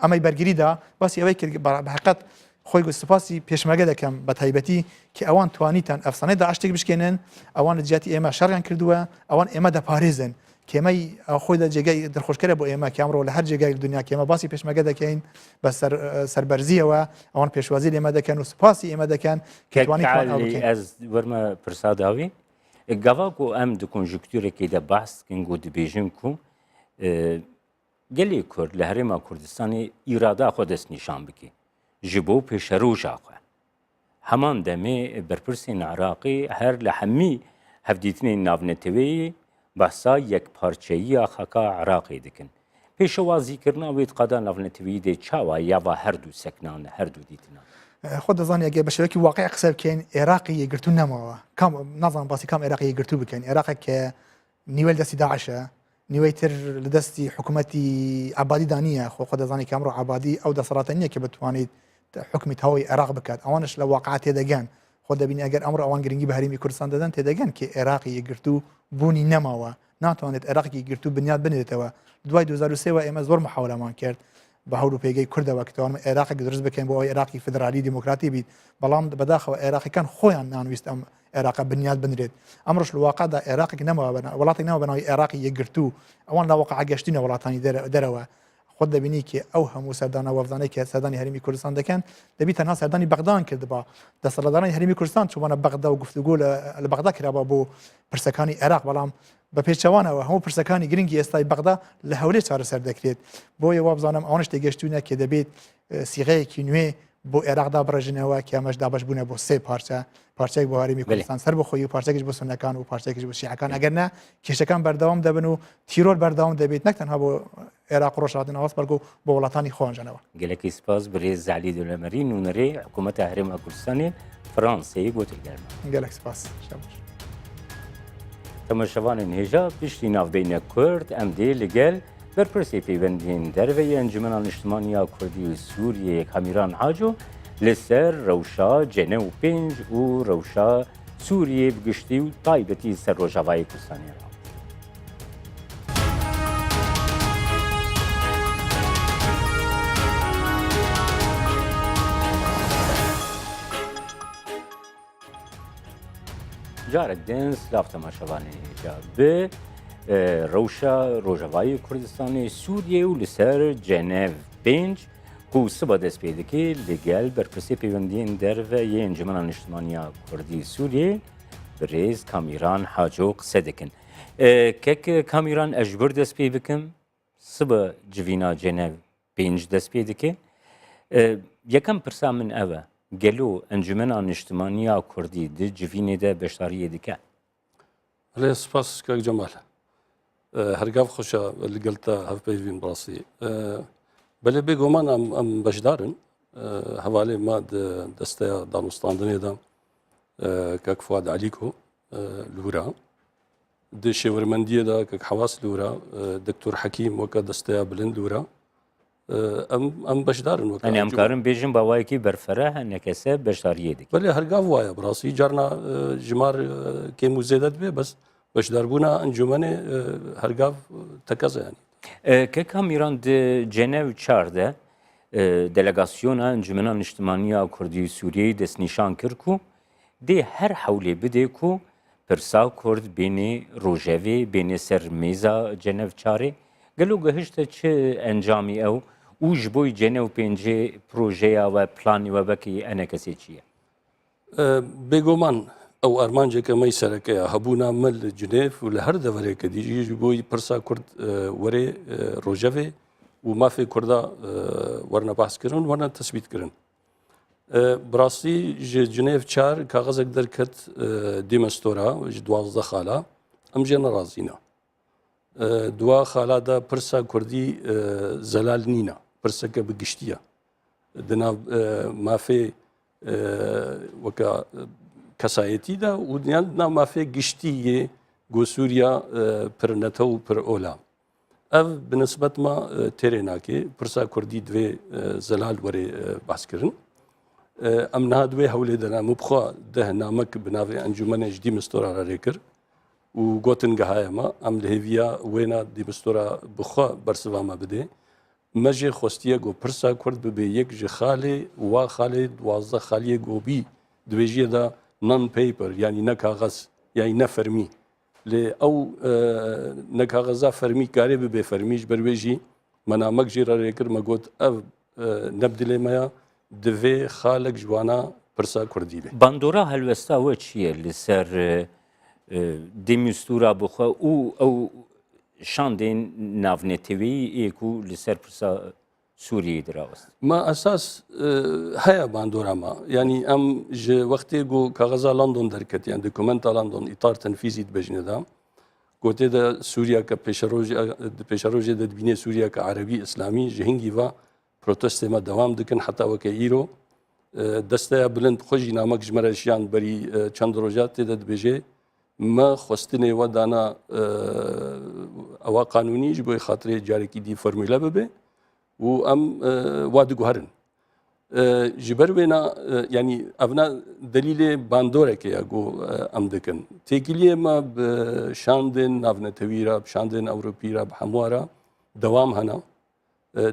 [SPEAKER 2] ئەمەی بەرگریدا باسی ئەوەی کرد بەحقیقەت خۆی سوپاسی پێشمەرگە دەکەم بە تایبەتی کە ئەوان توانیتان ئەفسانەی داعشتێک بشکێنن ئەوان لە جیاتی ئێمە شەڕیان کردووە ئەوان ئێمە دەپارێزن کێمەی خۆی جێگای دڵخۆشکەرە بۆ ئێمە کە ئەمڕۆ لە هەر جێگای دنیا کێمە باسی پێشمەرگە دەکەین بە سەربەرزیەوە ئەوان پێشوازی لێمە دەکەن و سوپاسی ئێمە دەکەن
[SPEAKER 1] ez werme pirsa dawî gava ku em di konjüktûrekê de behs kin got dibêjin ku gelê Kurd li Herêma Kurdistanê îrada xwe destnîşan bike ji bo pêşeroja xwe heman demê berpirsên Iraqê her li hemî hevdîtinên navneteweyê behsa yekparçeyiya xeka Iraqê dikin pêşewazîkirina wê qada navnetewî dê çawa ya va her du seknan her du dîtina
[SPEAKER 2] خۆ دەزانانی ئەگە بە شێوەیەکی واقعی قسە بکەین عێراقی یەکگرتو نەماوە نازانم باسی کام عێراقی یەکگرتو بکەین عێراق کە نیوەی دەستی داعشە نیوەی تر لە دەستی حکوومەتی عبادی دانیە خۆ دەزانی کە ئەمڕۆ عبادی ئەو دەسەڵاتە نییە کە بتوانیت حکمی تەواوی عێراق بکات ئەوانش لە واقع تێدەگەن خۆ دەبینی ئەگەر ئەمڕۆ ئەوان گرنگی بە هەرێمی کوردستان دەدەن تێدەگەن کە عێراقی یەکگرتو بوونی نەماوە ناتوانێت عێراقی یەکگرتو بنیاد بنێتەوە دوای 2023 ئێمە زۆر محاولەمان کرد بە هەور و پێگەی کوردەوە کە توانم عێراقی دروست بکەین بۆ ئەوەی عێراقی فدرالی دیموکراتی بیت بەڵام بەداخەوە عێراقیەکان خۆیان نانویست ئەم عێراق بنیاد بنرێت ئەمڕۆژ لە واقعدا عێراقێک نەماوە وڵاتی نەوە بەناوی عێراقی یەکگرتو ئەوان لە واقع گەشتینە وڵاتانی دەرەوە خۆت دەبینی کە ئەو هەموو سەردانە وەفدانەی کە سەردانی هەرێمی کوردستان دەکەن دەبی تەنها سەردانی بەغدان کرد بە دەسەڵاتدارانی هەرێمی کوردستان چوونە بەغدا و گفتوگۆ لە بەغدا کرابە بۆ پرسەکانی عێراق بەڵام بە پێچەوانەوە هەموو پرسەکانی گرنگی ئێستای بەغدا لە هەولێر چارەسەر دەکرێت بۆیە وابزانم ئەوانش تێگەشتوونە کە دەبێت سیغەیەکی نوێ بۆ عێراقدا بڕژنەوە کە ئەمەش دابش بوونە بۆ سێ پارچەیەک بۆ هەرێمی کوردستان سەر بخۆی و پارچێکیش بۆ سونەکان و پارچێکیش بۆ شیعەکان ئەگەر نە کێشەکان بەردەوام دەبن و تیرۆر بەردەوام دەبێت نەک تەنها بۆ عێراق و ڕۆژهاتنەوەس بەرگۆ بۆ وڵاتانی خۆنجەنەوە
[SPEAKER 1] gelekî spas bi rêz Zelî Dewlemerî nûnerê hikûmeta Herêma Kurdistanê Fransayê gotin germe.
[SPEAKER 2] gelek spas
[SPEAKER 1] Temaşevanên hêja piştî navbeyna Kurd em dê li gel berpirsê pêwendiyên derveyê Encûmena Niştimaniya Kurdî û Sûriyeyê Kamiran Haco li ser rewşa Cenev 5 û rewşa Sûriyê bi giştî û taybetî ser Rojavayê Kurdistanê ra. Carek din silav temaşevanê hêja bi rewşa Rojavayê Kurdistanê Sûriyê û li ser Cenev 5 ku siba dest pê dike li gel berpirsê pêwendiyên derveyê Encûmena Niştimaniya Kurdî Sûriyê bi rêz Kamiran Haco qise dikin. Kek Kamiran ez ji bir dest pê bikim siba civîna Cenev 5 dest pê dike. Yekem pirsa min ev e gelo Encûmena Niştimaniya Kurdî di civînê de beşdariyê dike.
[SPEAKER 3] Lê spas kak Cemal. Hergav xweşa li gel te hevpeyvîn rasî. Belê bêguman em beşdarin hevalê me di desteya danûstandinê de kak Fuad Alîko li wira. Di şêwirmendiyê de kak Hewas li wira, Doktor Hekîm weke desteya bilind li wira. Em beşdarin weke.
[SPEAKER 1] Yani em karin bêjin bawayekî berfere henekese beşdariyê dike.
[SPEAKER 3] Belê hergav waye bi rasî carna jimar kêm û zêde dibe bes beşdarbûna encûmenê hergav tekez e yanî.
[SPEAKER 1] Kek Kamiran di Cenev 4 de delegasyona Encûmena Niştimaniya Kurdî Sûriyeyê destnîşan kir ku dê her hewlê bide ku pirsa Kurd bênê rojevê bênê ser mêza Cenev 4 gelo gihişte çi encamî ew û ji bo Cenev 5 projeya we planî we vekî enekesê çi ye?
[SPEAKER 3] Bêguman ew armanceke me serekeya hebûna me li Cinev û li her devereke dijî ji bo pirsa Kurd werê rojevê û mafê Kurda werine behs kirin werine tespît kirin. Bi rastî ji Cinev 4 kaxezek derket dêmestora ji 12 xala em jê nerazîne. Dua xala da pirsa Kurdî zelal nîne, pirseke bi giştî ye. Di nav mafê weka kesayetî de û yan nav mafê giştî got Sûriya pir nete û pir ola. Ev bi nisbet me têrê nake, pirsa Kurdî divê zelal werê behs kirin. Em niha divê hewlê de me bixwe deh namek bi navê encûmenê ji dîmestora re rêkir û gotin gehaye me em li hêviya wêna dîmestora bixwe bersiva me bide. Me jê xwestiye got pirsa Kurd bibe yek ji xalê wa xalê 12 xaliyê gobî dibêjiye de non-paper yanî ne kaxez yanî ne fermî. Lê ew ne kaxeza fermî karê bibe fermî ji ber wê jî me namek jê re rêkir me got ev ne bi dilê me ya divê xalek ji wana pirsa Kurdî be.
[SPEAKER 1] Bandora helwesta we çi ye li ser demîstûra bixwe û ew şandên navnetewî ku li ser pirsa Sûriyeyê dirawest.
[SPEAKER 3] Me esas heye bandora me. Yanî em ji wextê got kaxeza London derketiyan dokumenta London îtar tenfîzî dibêjine de gotê de Sûriyeke pêşerojê de dibînê Sûriyeke Erebî İslamî ji hingî ve protestê me dewam dikin heta weke îro دەستەیە بلند خۆشی نامەک ژمەرەشیان بەری چەند ڕۆژات تێدە دەبێژێ مە خستنێ وەدانا ئەوە قانونیش بۆی خاطرێ جارێکی دی فەرمیلە ببێ و ئەم وا دگوهرن ji ber wê na yanî ev na delîlê bandoreke ya got em dikin têkiliyê me bi şandên navnetewî re bi şandên Ewropî re bi hemû re dewam hene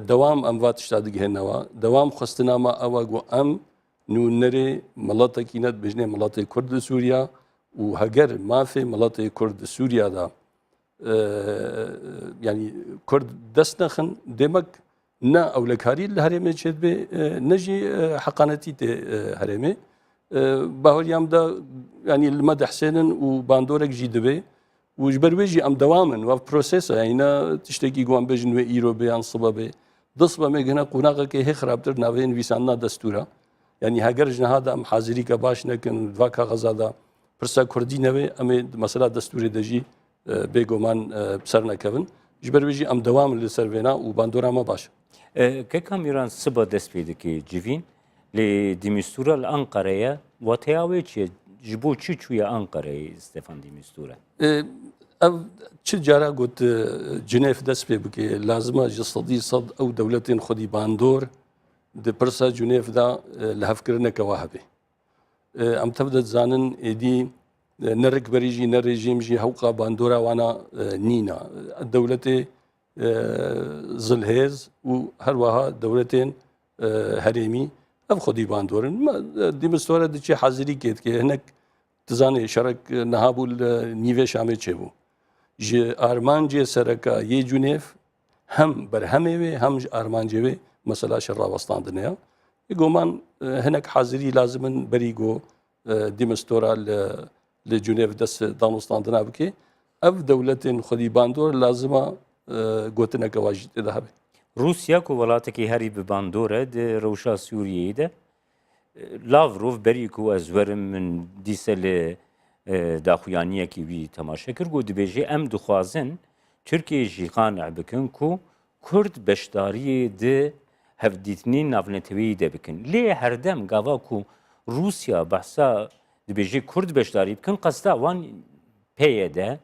[SPEAKER 3] dewam em va tişta digihênewa dewam xwestina me ew e got em nûnerê miletekî ne dibêjinê miletê Kurd li Sûriya û heger mafê miletê Kurd li Sûriya da yanî Kurd dest nexin demek نه اولکاری ل هرمه چید به نجی حقانتی ته هرمه باوریام دا یعنی المد حسینن و باندورک جیده به و جبرویجی ام دوامن و پروسس یعنی نه تشتکی گوان بجن و ایرو بیان صبا به دصبا میگنه قناقه که هی خرابتر نوین ویساننا دستورا یعنی هگر جنها دا ام حاضری که باش نکن دواکا غزا دا پرسا کردی نوی امی مثلا دستوری دجی بگومان بسر نکون جبرویجی ام دوام لسر وینا و باندورا ما باش
[SPEAKER 1] که کامیران سبا دست پیدا که جوین لی دیمیستورا لانقره و تیاوی چه جبو چی چوی انقره استفان دیمیستورا
[SPEAKER 3] ev çi cara got Cinev dest pê bike lazima ji sedî sed ew dewletên xwedî bandor di pirsa Cinev da li hevkirineke wa hebe em tev de dizanin êdî ne rêkberî jî ne rejîm jî hewqa bandora wana nîna dewletê zilhêz û her wiha dewletên herêmî ev xwedî bandorin dîmistore diçe hezirî kêdike hinek dizanê şerek nihabû li nîvê Şamê çêbû ji armancê sereka yê Cinev hem berhemê wê hem ji armancê wê mesela şerrawestandine ya goman hinek hezirî lazimin berî got dîmistora li Cinev dest danûstandina bike ev dewletên xwedî bandor lazima gotineke wa jî têde hebe
[SPEAKER 1] روسیا کو ولاته هری به باندوره د روشا سوریه ده لاوروف بری کو از ورم من دیسل داخویانیه کی وی تماشا کر گو دبیجه ام دخوازن ترکیه جی قانع بکن کو کرد بشداری ده هفدیتنین نافنتوی ده بکن لی هر دم گاوا کو روسیا بحثا دبیجه کرد بشداری بکن قصدا وان پیه ده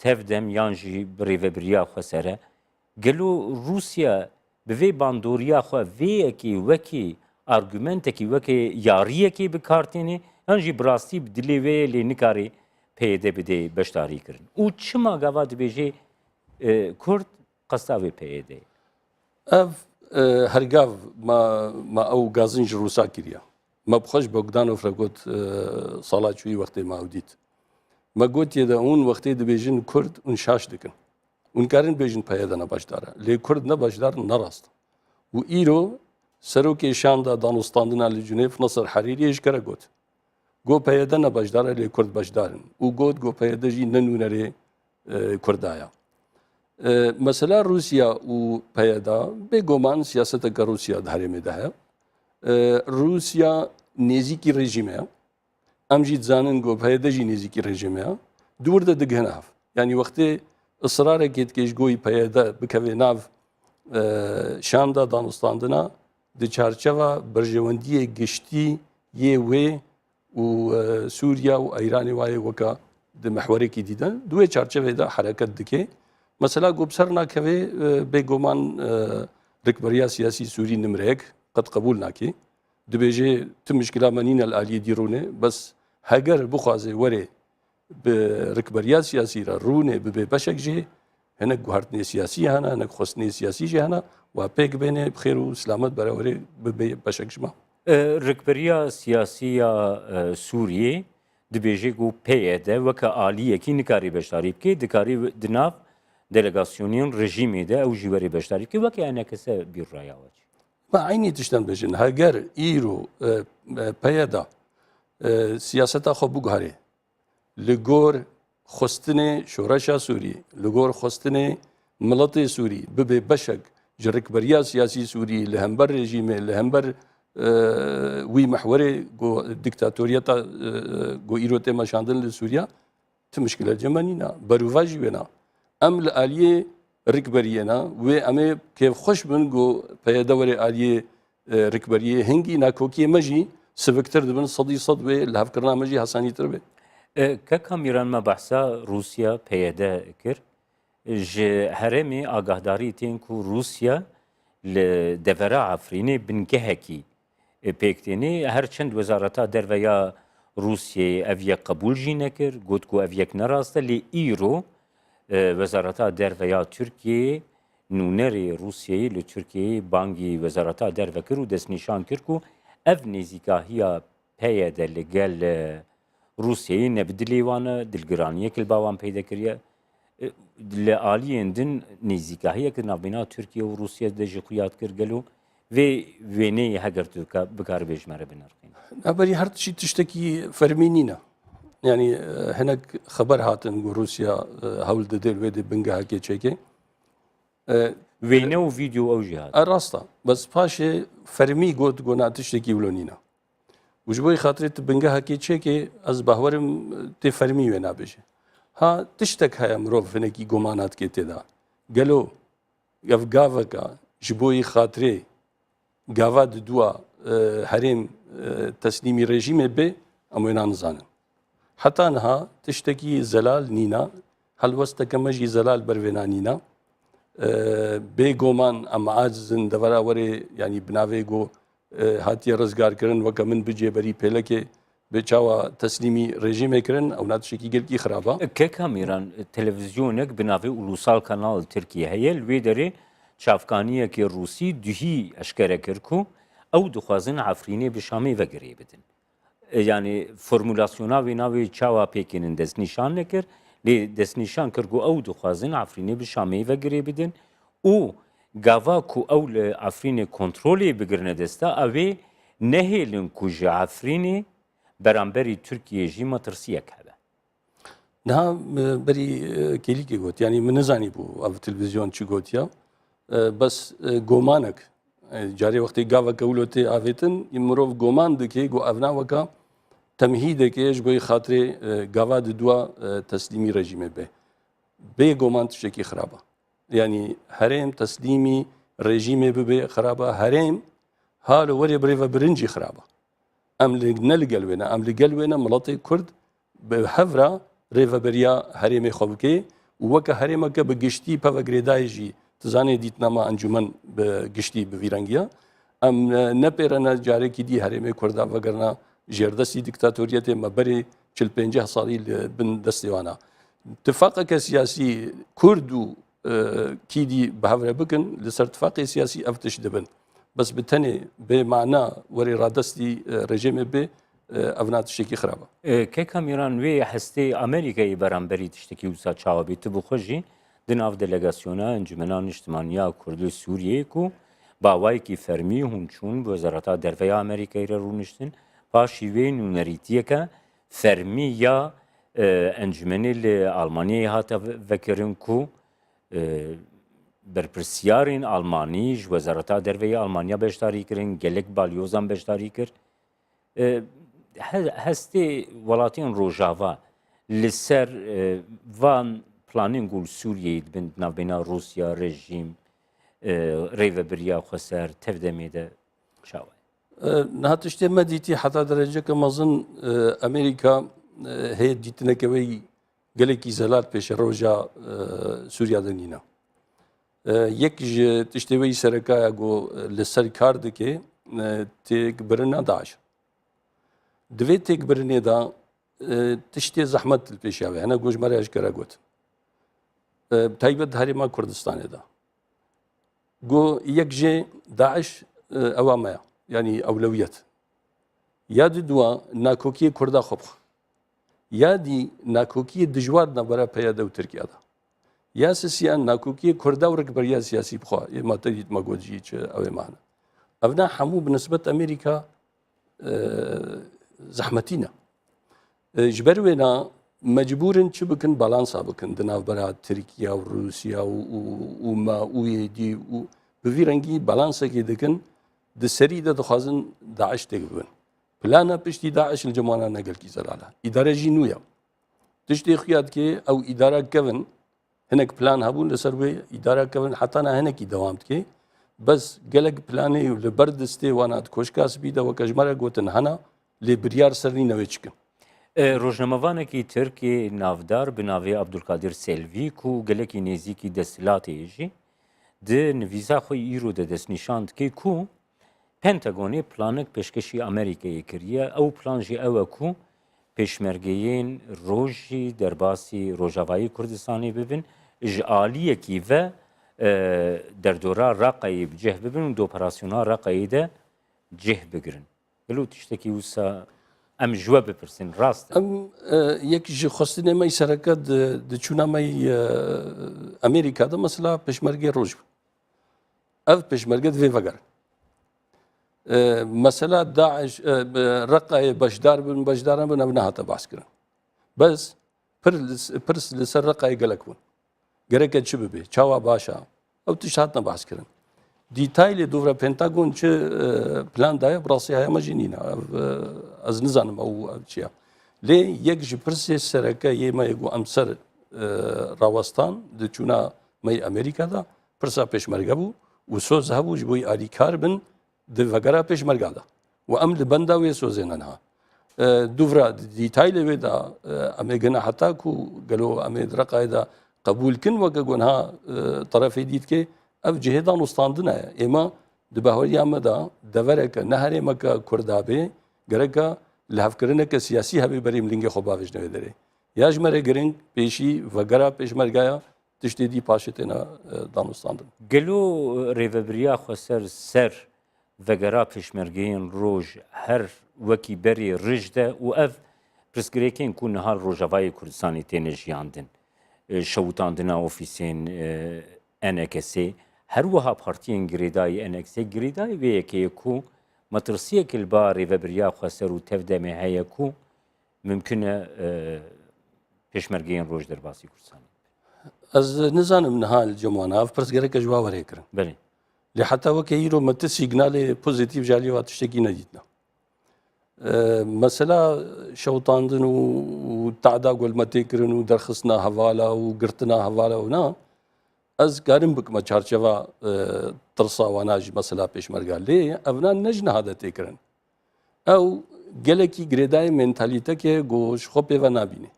[SPEAKER 1] تفدم یانجی بری و بریا خسره گلو روسیا به وی باندوریا خو وی کی وکی آرگومنت کی وکی یاریه کی بکارتینی انجی براستی بدلی وی لینکاری پیده بده بشداری کرن او چما گاوا دبیجی کرد قصاوی پیده
[SPEAKER 3] ev hergav ma ew gazin ji Rûsa kiriye me bixweş Bogdanov re got sala çûyî wextê me ew dît me gotiye de hûn wextê dibêjin Kurd û şaş dikin ûn karin bêjin peyedana bajdar e lê Kurd ne bajdar ne rast û îro serokê şanda danûstandina li Cinev Nasir Herîriyê ji kere got got peyede ne bajdar e lê Kurd bajdarin û got peyede jî ne nûnerê Kurdaya mesela Rusya û peyeda bêgoman siyaseteke Rusya di herêmê de heye Rusya nêzîkî rejîme ye em jî dizanin got peyede jî nêzîkî rejîme ye dûr de digihine hev yanî wextê ısrarekê dike ji goyî peyede bikeve nav şanda danûstandina di çarçeva berjewendiyê giştî yê wê û Sûriya û Îranê wayê weka di mihwerekî dîtin di wê çarçevê de hereket dike mesela got bi ser nakeve bêgoman rêkberiya siyasî Sûrî nimrek qet qebûl nake dibêje tim mişkila me nîne li aliyê dîrûnê bes heger bixwaze were bi rêkberiya siyasî re rûnê bibe beşek jê hinek guhertinê siyasî hene hinek xwestinê siyasî jê hene wa pêk bêne bi xêr û selamet berewerê bibe beşek ji me
[SPEAKER 1] رکبریا سیاسی سوریه دبیجه گو پیده وکا آلیه کی نکاری بشتاری که دکاری دناف دلگاسیونین رژیمی ده او جیوری بشتاری که وکا اینه کسه بیر رای آوچ
[SPEAKER 3] ما عینی تشتن بجن هگر ایرو پیدا سیاستا خو بگهاره لگور خستنه شورشا سوری لگور خستنه ملت سوری ببه بشک جرکبریا سیاسی سوری لهمبر رژیمه لهمبر وی محوره گو دیکتاتوریتا گو ایروته مشاندن لسوریا تو مشکل جمانینا بروواجی ونا ام لآلیه رکبرینا و امه که خوش من گو پیداور آلیه ڕکبەریە هەنگی ناکۆکیە مەژی سڤکتر دەبن سەدی سەد وێ لە هەفکردنا مەژی هەسانی تر بێ
[SPEAKER 1] کە کامیرانمە بەحسا رووسیا پەیەدە کرد ji herêmê agahdارî tên ku Rûsya li devera Efrînê bingehekî pêktênê her çend wezareta derve ya Rûsyayê ev yek qebûl jî nekir got ku ev yek nerast e lê îro wezareta derve ya Tirkiyeyê nûnerê Rûsyayê li Tirkiyeyê bangî wezareta derve kir û destnîşan kir ku ev nêzîkahiya peyede li gel Rûsyayê ne bi dilê wan e dilgiraniyek li bawan peyda kiriye li aliyên din nêzîkahiyek navbîna Tirkiye û Rûsya de jî xuyat kir gelo vê wêneyê heger tu bikarbêjmere binirxîn.
[SPEAKER 3] Eberî her tişî tiştekî fermî nîne. Yani hinek xeber hatin ku Rûsya hewl dide wê de bingehekê çêke.
[SPEAKER 1] Wêne û vîdeo ew jî hat.
[SPEAKER 3] Rasta bes paşê fermî got gona tiştekî wilo nîne. û ji bo xatirê tu bingehekê çêkê ez bawerim tê fermî wê nabêje. Ha tiştek heye mirov hinekî gomanat kê têda. Gelo ev gaveka ji bo xatirê gava di duwa herêm teslîmî rejîmê bê em wê nizanin. Heta niha tiştekî zelal nîna helwesteke me jî zelal bervêna nîna. Bêgoman em acizin devera werê yanî binavê got hatiye rizgarkirin weke min bicêberî pêlekê bi çawa teslîmî rejîmê kirin ew na tiştekî gelkî xiraba.
[SPEAKER 1] Ke kamîran televîzyonek bi navê Ulusal Kanal Tirkiye heye li wê derê çavkaniyekê Rûsî duhî eşkere kir ku ew dixwazin Efrînê bi Şamê vegirê bidin. Yani formülasyona wê navê çawa pêkinin destnîşan nekir lê destnîşan kir ku ew dixwazin Efrînê bi Şamê vegirê bidin û gava ku ew li Efrînê kontrolê bigirine desta ew ê nehêlin ku ji Efrînê beramberî Tirkiye jî metirsiyek hebe.
[SPEAKER 3] Niha berî kelîkê got yanî min nizanî bû ev televîzyon çi gotiya bes gomanek carê wextê gaveke wilo tê avêtin mirov goman dike got ev naweka temhîdekê ji bo xatirê gava di duwa teslîmî rejîmê bê. Bê goman tiştekî xiraba. Yani herêm teslîmî rejîmê bibe xiraba herêm ha li werê birêve birincî xiraba. Em ne li gel wêne em li gel wêne miletê Kurd bi hevra rêveberiya herêmê xwe bike û weke herêmeke bi giştî peve girêdayê jî tizanê dîtnama encûmen bi giştî bi vî rengiya em nepêrene carekî dî herêmê Kurda vegirna jêrdestî dîktatoriyetê me berê 40-50 salî li bin destê wan e. Tifaqeke siyasî Kurd û kîdî bi hevre bikin li ser tifaqê siyasî ev tiş dibin. Bes bi tenê bê mana werê radestî rejimê bê ev na tiştekî xiraba.
[SPEAKER 1] Ke kamîran wê hestê Amerîkayê beramberî tiştekî wisa çawa bê tu bi xwe jî di nav delegasyona Encûmena Niştimaniya Kurdî Sûriyeyê ku bawayekî fermî hûn çûn bi Wezareta Derveya Amerîkayê re rûniştin paşî wê nûnerîtiyeke fermî ya encûmenê li Almanyayê hate vekirin ku berpirsiyarên Almanî ji Wezareta Derveyê Almanya beşdarî kirin gelek balyozan beşdarî kir. Hestê welatiyên rojava li ser van planên gul Sûriyeyê dibin navbêna Rûsya rejîm rêveberiya xwe ser tev demê de çawa ye.
[SPEAKER 3] Niha tiştê me dîtî heta dereceke mezin Amerîka heye dîtineke wê gelekî zelal pêşe roja Sûriya de nîne. Yek ji tiştê wê serekaya got li ser kar dike têkbirina Daeş. Di vê têkbirinê de tiştê zehmet li pêşiya wê hene gojmara eşkere got. Taybet herêma Kurdistanê de. Got yek jê Daeş ewa me ye yanî ewlewiyet. Ya di duwa nakokiyê Kurda xwe bixwe. Ya dî nakokiyê dijwar navbera peyada û Tirkiye de. Ya sisiyan nakokiyê Kurda û rêkberiya siyasî bixwe êma te dîtme got jî çi ew ê mane. Ev na hemû bi nisbet Amerîka zehmetî ne. Ji ber wê na mecbûrin çi bikin balansa bikin di navbera Tirkiye û Rûsya û me û yê dî û bi vî rengî balansekê dikin di serî de dixwazin Daeş têk bibin. Plana piştî Daeş li cemana ne gelkî zelal e. Îdare jî nû ye. Tiştê xuya dike ew îdara kevin hinek plan hebûn li ser wê îdara kevin heta na hinekî dewam dike بەس gelek planê û li ber destê wana koşka spî de weke ji me re gotin hena lê biryar serînewê çikin.
[SPEAKER 1] Rojnamevanekî Tirkê navdar bi navê Abdulkadir Selvî ku gelekî nêzîkî desthilatê jî di nivîsa xwe îro de destnîşan dike ku Pentagonê planek pêşkêşî Amerîkayê kiriye. Ew plan jî ew e ku pêşmergeyên roj jî derbasî Rojavayî Kurdistanê bibin ji aliyekî ve derdora Raqayê bi cih bibin û di operasyona Raqayê de cih bigirin. Gelo tiştekî wisa em ji we bipirsin rast e?
[SPEAKER 3] Em yek ji xwestinê me sereke di çûna me Amerîka'da mesela pêşmergê roj bû. Ev pêşmerge divê vegerin. Mesela Daeş Raqayê beşdar bin beşdaran bin ev nehate bahs kirin. Bes pir li ser Raqayê gelek bûn. Gereke çi bibe, çawa başa. Ew tişt hatine bahs kirin. Dîtaylê dovra Pentagon çi plan daye bi rastî heye me jî nîne. Ez nizanim ew çi ye. Lê yek ji pirsê sereke yê me got em ser rawestan di çûna me Amerîka'da pirsa pêşmerge bû û soz hebû ji bo alîkar bin di vegera pêşmerga da. û em li benda wê sozê ne niha. Dovra dîtaylê wê da em ê gine heta ku gelo em ê di Reqayê da qebûl kin weke gunha tarafê dîtke ev cihê danûstandin e. Êma di beheriya me da devereke ne herêmeke Kurda bê gereke li hevkirineke siyasî hebe berê milingê xwe bavêjne wê derê. Ya ji me re giring pêşî vegera pêşmergaya tiştê dî paşê têne danûstandin.
[SPEAKER 1] Gelo rêveberiya xwe ser vegera pêşmergeyên roj her wekî berê rij de û ev pirsgirêkên ku nihar Rojavayê Kurdistanê têne jiyandin. Şewitandina ofîsên NKS her wiha partiyên girêdayî NKS girêdayî vê yekê ku metirsiyekê li ba rêveberiya xwe ser û tev demê heye ku mümkün e pêşmergeyên roj derbasî Kurdistanê.
[SPEAKER 3] Ez nizanim niha li cem ev pirsgereke ji wa werê kirin.
[SPEAKER 1] Belê.
[SPEAKER 3] Lê heta weke îro me ti signalê pozîtîv ji alî wa tiştekî nedîtine. Mesela şewitandin û teada gulmetê kirin û derxistina hevala û girtina hevala û na ez karim bikime çarçeva tirsa wana jî mesela pêşmerga lê ev ne ji niha de tê kirin. Ew gelekî girêdayê mentalîtekê got ji xwe pêve nabîne.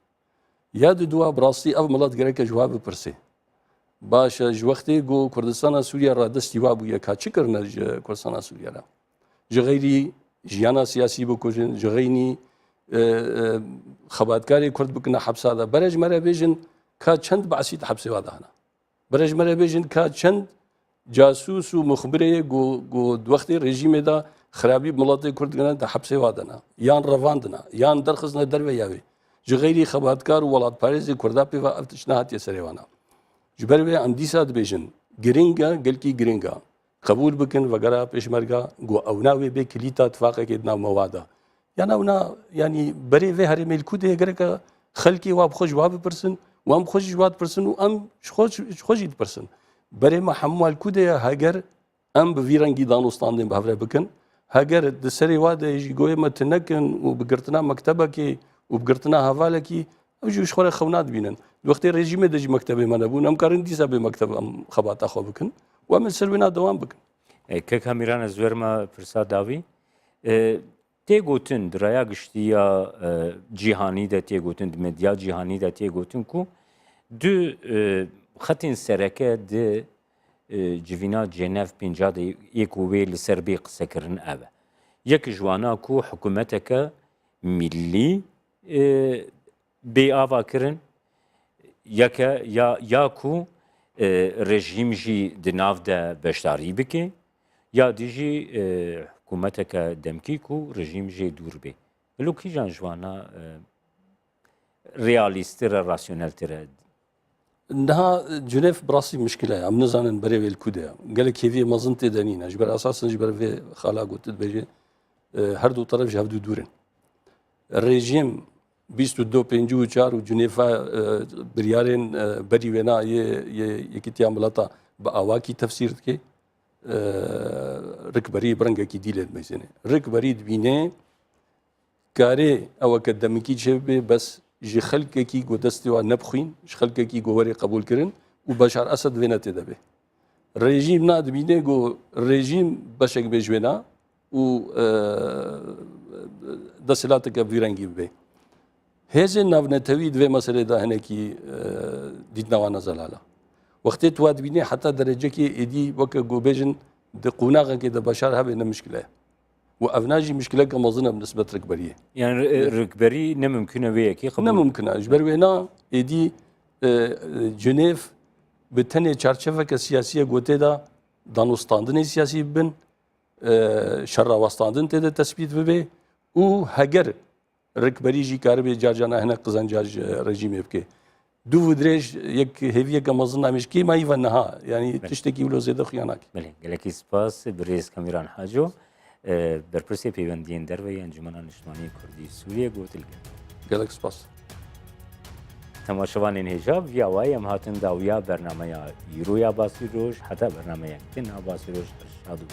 [SPEAKER 3] Ya di duwa bi rastî ev milet gereke ji wa bipirse. Baş e ji wextê got Kurdistana Sûriya ra destî wa bûye ka çi kirine ji Kurdistana Sûriya re? Ji xeyrî jiyana siyasî bikujin, ji xeynî xebatkarê Kurd bikine hepsa da. Berê ji me re bêjin ka çend behsî di hepsê wa de hene. Berê ji me re bêjin ka çend casûs û muxbirê got di wextê rejîmê da xirabî miletê Kurd dikine di hepsê wa de ne. Yan revandine, yan derxisine derve ya wê. Ji xeyrî xebatkar û welatparêzê Kurda pêva ev tişt nehatiye serê wan e. Ji ber wê em dîsa dibêjin giring e gelkî giring e. Qebûl bikin vegera pêşmerga got ew navê bê kilîta tifaqekê di nav me wa de. Yan ew na yanî berê vê herêmê li Kûdê gereke xelkê wa bi xwe ji wa bipirsin û em bi xwe jî ji wa dipirsin û em ji xwe jî dipirsin. Berê me hemû li Kûdê ye heger em bi vî rengî danûstandên bi hev re bikin. Heger di serê wa de jî goyê me tu nekin û bi girtina mektebekê û bi girtina hevalekî ew jî ji xwe re xewna dibînin. Di wextê rejîmê de jî mektebê me nebûn em karin dîsa bê mekteb em xebata xwe bikin û em li ser wê na dewam bikin.
[SPEAKER 1] Kek Hemîran ez werme pirsa dawî. Tê gotin di raya giştiya cîhanî de tê gotin, di medya cîhanî de tê gotin ku du xetên sereke di civîna Cenev pênca de yek û wê li ser bê qisekirin ev e. Yek ji wan e ku hikûmeteke millî bê ava kirin, yeke ya ku rejîm jî di nav de beşdarî bike, ya dî jî hikûmeteke demkî ku rejîm jê dûr bê. Bilo kîjan ji wan e realîsttir e, rasyoneltir e?
[SPEAKER 3] Niha Cenev bi rastî mişkil e. Em nizanin berê wê li Kûdê ye. Gelek hêviyê mezin tê de nîne. Ji ber esasên ji ber vê xala got dibêje her du taraf ji hev dû dûrin. Rejîm 2254 û Cenêva biryarên berî wê na Yekîtiya Mileta bi awakî tefsîr dike. Rikberî bi rengekî dîlê dimezîne. Rikberî dibîne karê eweke demikî çêbibe bes ji xelkekî got destê wan nebixwîn, ji xelkekî got werê qebûl kirin û Beşar Esed vê netê de bê. رژیم نادبینه گو رژیم بشک بجوینا و دستلاته که ویرنگی به هزه نونتوی دوی مسئله ده هنه کی دیدنوانه زلاله وقتی تو دبینه حتی درجه که ایدی وقت گوبیجن ده قوناغه که ده بشر هبه نمشکله و افناجی مشکله که مزنه بنسبت رکبریه
[SPEAKER 1] يعني ركبري نممكن وياكي
[SPEAKER 3] نه ممکنه اجبر وینا ایدی جنیف به تنه چارچوه که سیاسی گوته دا دانوستاندن سیاسی بن شرواستاندن تده تثبیت ببه و هگر رکبری جی کار به جارجانا هنه قزنجاج رژیم بکه دو ودريج يك هيفيه كمظن مش كي ما يفنها يعني تشتكي ولا زيد خيانك
[SPEAKER 1] بله گلکی سپاس بریز کامیران حاجو برپرسی پیوندین دروی انجمن نشتمانی کردی سوریه گوتل
[SPEAKER 3] قالك سباس
[SPEAKER 1] تماشاوان هجاب ویا وای ام هاتن داویا برنامه یرویا باسی روش حتی برنامه یک تن باسی روش ارشادو